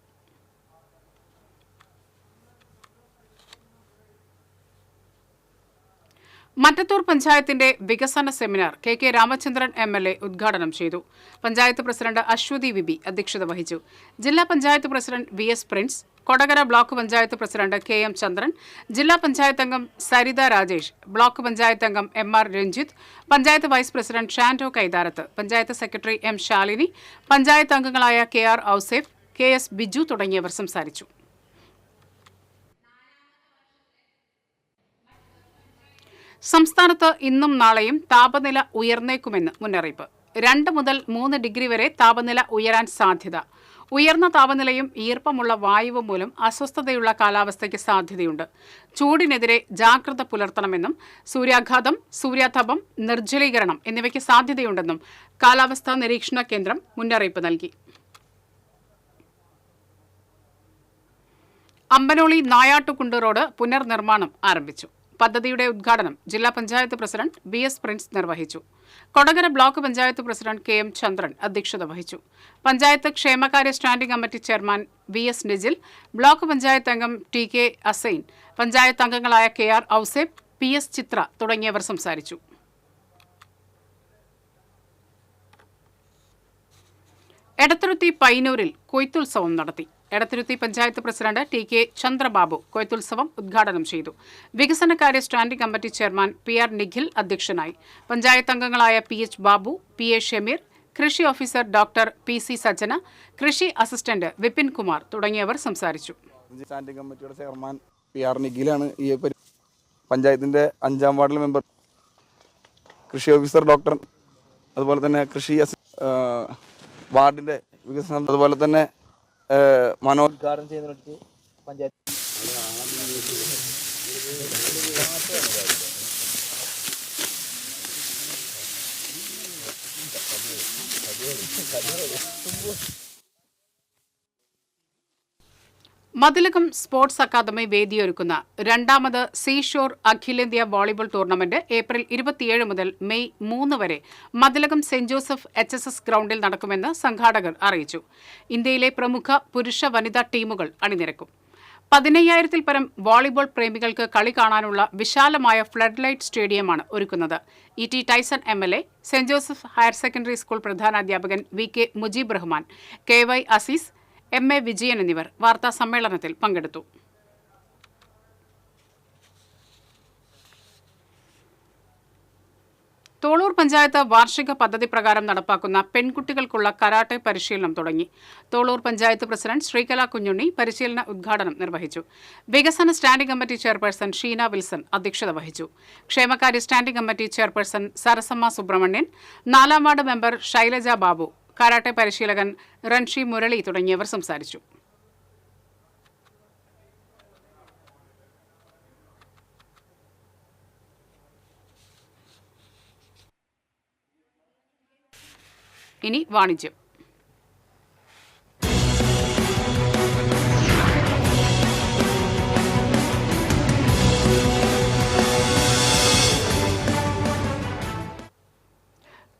മറ്റത്തൂർ പഞ്ചായത്തിന്റെ വികസന സെമിനാർ KK രാമചന്ദ്രൻ MLA ഉദ്ഘാടനം ചെയ്തു. പഞ്ചായത്ത് പ്രസിഡന്റ് അശ്വതി വിബി അധ്യക്ഷത വഹിച്ചു. ജില്ലാ panchayat president VS Prince, Kodakara block panchayat president KM Chandran, ജില്ലാ പഞ്ചായത്ത് അംഗം സരിത രാജേഷ്, ബ്ലോക്ക് പഞ്ചായത്ത് അംഗം MR Ranjith, panchayat vice president Shando Kaitharath, panchayat secretary M Shalini, panchayat അംഗങ്ങളായ KR ഔസേഫ്, KS ബിജു തുടങ്ങിയവർ സംസാരിച്ചു. സംസ്ഥാനത്ത് ഇന്നും നാളെയും താപനില ഉയർന്നേക്കുമെന്ന് മുന്നറിയിപ്പ്. 2 മുതൽ 3 ഡിഗ്രി വരെ താപനില ഉയരാൻ സാധ്യത. ഉയർന്ന താപനിലയും ഈർപ്പമുള്ള വായുവും മൂലം അസ്വസ്ഥതയുള്ള കാലാവസ്ഥയ്ക്ക് സാധ്യതയുണ്ട്. ചൂടിനെതിരെ ജാഗ്രത പുലർത്തണമെന്നും സൂര്യാഘാതം, സൂര്യാതപം, നിർജ്ജലീകരണം എന്നിവയ്ക്ക് സാധ്യതയുണ്ടെന്നും കാലാവസ്ഥാ നിരീക്ഷണ കേന്ദ്രം മുന്നറിയിപ്പ് നൽകി. അമ്പനോളി നായാട്ടുകുണ്ട് റോഡ് പുനർനിർമ്മാണം ആരംഭിച്ചു. പദ്ധതിയുടെ ഉദ്ഘാടനം ജില്ലാ പഞ്ചായത്ത് പ്രസിഡന്റ് VS പ്രിൻസ് നിർവഹിച്ചു. Kodakara block panchayat president KM ചന്ദ്രൻ അധ്യക്ഷത വഹിച്ചു. പഞ്ചായത്ത് ക്ഷേമകാര്യ standing committee chairman VS Nijil, block panchayat അംഗം TK അസൈൻ, പഞ്ചായത്ത് അംഗങ്ങളായ KR ഔസേഫ്, PS ചിത്ര തുടങ്ങിയവർ സംസാരിച്ചു. എടത്തുരുത്തി പയ്യന്നൂരിൽ കൊയ്ത്തുത്സവം നടത്തി. എടത്തുരുത്തി പഞ്ചായത്ത് പ്രസിഡന്റ് TK ചന്ദ്രബാബു കൊയ്ത്തുത്സവം ഉദ്ഘാടനം ചെയ്തു. വികസനകാര്യ standing committee chairman PR Nikhil അധ്യക്ഷനായി. പഞ്ചായത്ത് അംഗങ്ങളായ PH ബാബു, PA ഷമീർ, കൃഷി ഓഫീസർ ഡോക്ടർ PC സജ്ജന, കൃഷി അസിസ്റ്റന്റ് വിപിൻ കുമാർ തുടങ്ങിയവർ സംസാരിച്ചു. സ്റ്റാൻഡിംഗ് കമ്മിറ്റിയുടെ ചെയർമാൻ PR നിഖിലാണ്. ഈ പഞ്ചായത്തിന്റെ 5ാം വാർഡിലെ മെമ്പർ, കൃഷി ഓഫീസർ ഡോക്ടർ, അതുപോലെ തന്നെ കൃഷി വാർഡിന്റെ വികസനം, അതുപോലെ തന്നെ മനോദ്ഘാടനം ചെയ്യുന്ന പഞ്ചായത്ത് മതിലകം സ്പോർട്സ് അക്കാദമി വേദിയൊരുക്കുന്ന രണ്ടാമത് സീഷോർ അഖിലേന്ത്യാ വോളിബോൾ ടൂർണമെന്റ് ഏപ്രിൽ 27 മുതൽ മെയ് 3 വരെ മതിലകം സെന്റ് ജോസഫ് HSS ഗ്രൗണ്ടിൽ നടക്കുമെന്ന് സംഘാടകർ അറിയിച്ചു. ഇന്ത്യയിലെ പ്രമുഖ പുരുഷ വനിതാ ടീമുകൾ അണിനിരക്കും. 15,000-ൽ പരം വോളിബോൾ പ്രേമികൾക്ക് കളി കാണാനുള്ള വിശാലമായ ഫ്ലഡ് ലൈറ്റ് സ്റ്റേഡിയമാണ് ഒരുക്കുന്നത്. ET Tyson MLA, saint Joseph higher secondary school പ്രധാനാധ്യാപകൻ VK Mujeeb Rahman, KY Azeez, MA Vijayan എന്നിവർ വാർത്താ സമ്മേളനത്തിൽ പങ്കെടുത്തു. തോളൂർ പഞ്ചായത്ത് വാർഷിക പദ്ധതി പ്രകാരം നടപ്പാക്കുന്ന പെൺകുട്ടികൾക്കുള്ള കരാട്ടെ പരിശീലനം തുടങ്ങി. തോളൂർ പഞ്ചായത്ത് പ്രസിഡന്റ് ശ്രീകല കുഞ്ഞുണ്ണി പരിശീലന ഉദ്ഘാടനം നിർവഹിച്ചു. വികസന standing committee chairperson Sheena Wilson അധ്യക്ഷത വഹിച്ചു. ക്ഷേമകാര്യ standing committee chairperson Sarasamma Subramanian, 4ാം ward member Shailaja Babu, karate പരിശീലകൻ റൺഷി മുരളി തുടങ്ങിയവർ സംസാരിച്ചു. ഇനി വാണിജ്യം.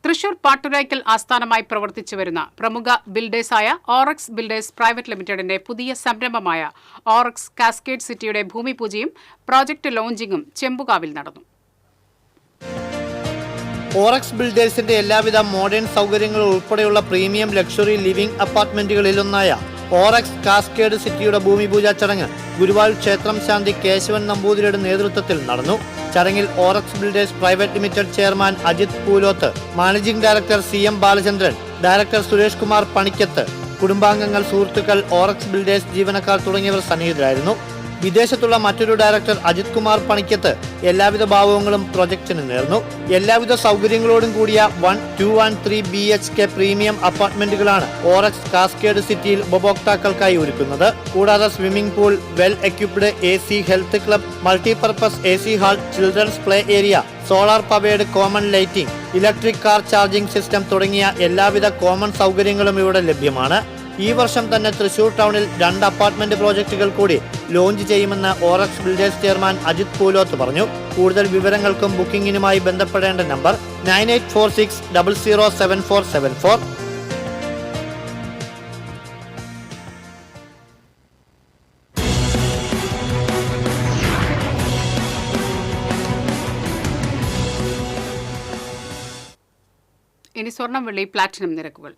തൃശൂർ പാട്ടുരായ്ക്കൽ ആസ്ഥാനമായി പ്രവർത്തിച്ചുവരുന്ന പ്രമുഖ ബിൽഡേഴ്സായ ഓറക്സ് ബിൽഡേഴ്സ് പ്രൈവറ്റ് ലിമിറ്റഡിന്റെ പുതിയ സംരംഭമായ ഓറക്സ് കാസ്കേഡ് സിറ്റിയുടെ ഭൂമിപൂജയും പ്രോജക്ട് ലോഞ്ചിങ്ങും ചെമ്പുകാവിൽ നടന്നു. ഓറക്സ് ബിൽഡേഴ്സിന്റെ എല്ലാവിധ മോഡേൺ സൗകര്യങ്ങളും ഉൾപ്പെടെയുള്ള പ്രീമിയം ലക്ഷറി ലിവിംഗ് അപ്പാർട്ട്മെന്റുകളിലൊന്നായ ഓറക്സ് കാസ്കേഡ് സിറ്റിയുടെ ഭൂമിപൂജാ ചടങ്ങ് ഗുരുവായൂർ ക്ഷേത്രം ശാന്തി കേശവൻ നമ്പൂതിരിയുടെ നേതൃത്വത്തിൽ നടന്നു. ചടങ്ങിൽ Orex builders private limited chairman Ajith Poolothu, managing director CM Balachandran, director Suresh Kumar Panikkath, കുടുംബാംഗങ്ങൾ, സുഹൃത്തുക്കൾ, ഓറക്സ് ബിൽഡേഴ്സ് ജീവനക്കാർ തുടങ്ങിയവർ സന്നിഹിതരായിരുന്നു. വിദേശത്തുള്ള മറ്റൊരു ഡയറക്ടർ അജിത് കുമാർ പണിക്കത്ത് എല്ലാവിധ ഭാവങ്ങളും പ്രൊജക്ടിന് നേർന്നു. എല്ലാവിധ സൗകര്യങ്ങളോടും കൂടിയ 1, 2 and 3 BHK പ്രീമിയം അപ്പാർട്ട്മെന്റുകളാണ് ഓറക്സ് കാസ്കേഡ് സിറ്റിയിൽ ഉപഭോക്താക്കൾക്കായി ഒരുക്കുന്നത്. കൂടാതെ swimming pool, well equipped AC health club, multipurpose AC hall, children's play area, solar powered common lighting, electric car charging system തുടങ്ങിയ എല്ലാവിധ കോമൺ സൗകര്യങ്ങളും ഇവിടെ ലഭ്യമാണ്. ഈ വർഷം തന്നെ തൃശൂർ ടൗണിൽ 2 അപ്പാർട്ട്മെന്റ് പ്രോജക്റ്റുകൾ കൂടി ലോഞ്ച് ചെയ്യുമെന്ന് ഓറക്സ് ബിൽഡേഴ്സ് ചെയർമാൻ അജിത് പൂലോത്ത് പറഞ്ഞു. കൂടുതൽ വിവരങ്ങൾക്കും ബുക്കിംഗിനുമായി ബന്ധപ്പെടേണ്ട നമ്പർ 9846007474. ഇനി സ്വർണം, വെള്ളി, പ്ലാറ്റിനം നിരക്കുകൾ.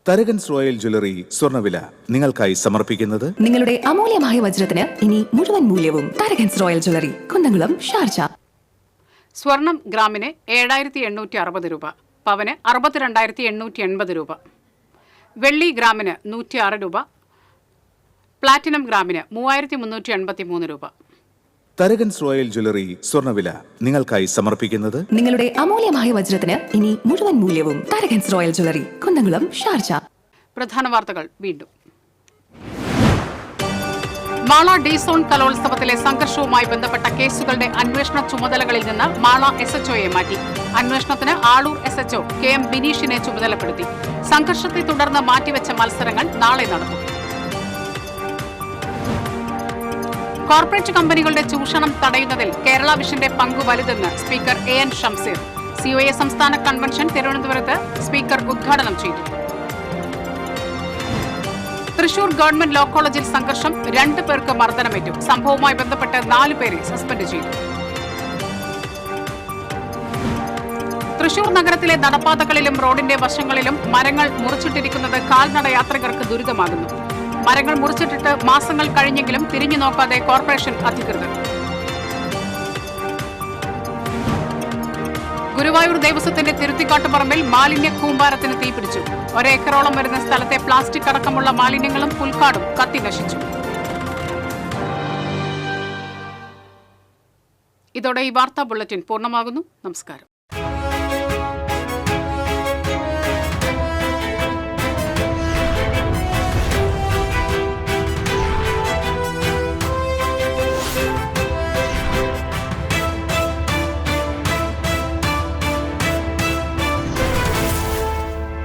തരകൻസ് റോയൽ ജ്വല്ലറി സ്വർണ്ണവില നിങ്ങൾക്കായി സമർപ്പിക്കുന്നത് നിങ്ങളുടെ അമൂല്യമായ വജ്രത്തിന് ഇനി മുഴുവൻ മൂല്യവും Tharakans royal jewellery, Kunnamkulam, Sharjah. സ്വർണം ഗ്രാമിന് 7,860 രൂപ, പവന് 62,880 രൂപ, വെള്ളി ഗ്രാമിന് 106 രൂപ, പ്ലാറ്റിനം ഗ്രാമിന് 3,383 രൂപ. തരകൻസ് റോയൽ ജ്വല്ലറി സ്വർണ്ണവില നിങ്ങൾക്കായി സമർപ്പിക്കുന്നത് നിങ്ങളുടെ അമൂല്യമായ വജ്രത്തിന് ഇനി മുഴുവൻ മൂല്യവും Tharakans royal jewellery, Kunnamkulam, Sharjah. പ്രധാന വാർത്തകൾ വീണ്ടും. മാള ഡി-സോൺ കലോത്സവത്തിലെ സംഘർഷവുമായി ബന്ധപ്പെട്ട കേസുകളുടെ അന്വേഷണ ചുമതലകളിൽ നിന്ന് മാള SHOയെ മാറ്റി. അന്വേഷണത്തിന് ആളൂർ SHO KM ബിനീഷിനെ ചുമതലപ്പെടുത്തി. സംഘർഷത്തെ തുടർന്ന് മാറ്റിവെച്ച മത്സരങ്ങൾ നാളെ നടത്തും. കോർപ്പറേറ്റ് കമ്പനികളുടെ ചൂഷണം തടയുന്നതിൽ കേരള വിഷന്റെ പങ്ക് വലുതെന്ന് സ്പീക്കർ AN ഷംസീർ. COA സംസ്ഥാന കൺവെൻഷൻ തിരുവനന്തപുരത്ത് സ്പീക്കർ ഉദ്ഘാടനം ചെയ്തു. തൃശൂർ ഗവൺമെന്റ് ലോ കോളേജിൽ സംഘർഷം, 2 പേർക്ക് മർദ്ദനമേറ്റു. സംഭവവുമായി ബന്ധപ്പെട്ട് 4 പേരെ സസ്പെൻഡ് ചെയ്തു. തൃശൂർ നഗരത്തിലെ നടപ്പാതകളിലും റോഡിന്റെ വശങ്ങളിലും മരങ്ങൾ മുറിച്ചിട്ടിരിക്കുന്നത് കാൽനട യാത്രികർക്ക് ദുരിതമാകുന്നു. മരങ്ങൾ മുറിച്ചിട്ടിട്ട് മാസങ്ങൾ കഴിഞ്ഞെങ്കിലും തിരിഞ്ഞു നോക്കാതെ കോർപ്പറേഷൻ അധികൃതർ. ഗുരുവായൂർ ദേവസ്വത്തിന്റെ തിരുത്തിക്കാട്ടുപറമ്പിൽ മാലിന്യ കൂമ്പാരത്തിന് തീപിടിച്ചു. 1 ഏക്കറോളം വരുന്ന സ്ഥലത്തെ പ്ലാസ്റ്റിക് അടക്കമുള്ള മാലിന്യങ്ങളും പുൽക്കാടും കത്തി നശിച്ചു. ഇതോടെ ഈ വാർത്താ ബുള്ളറ്റിൻ പൂർണ്ണമാകുന്നു. നമസ്കാരം.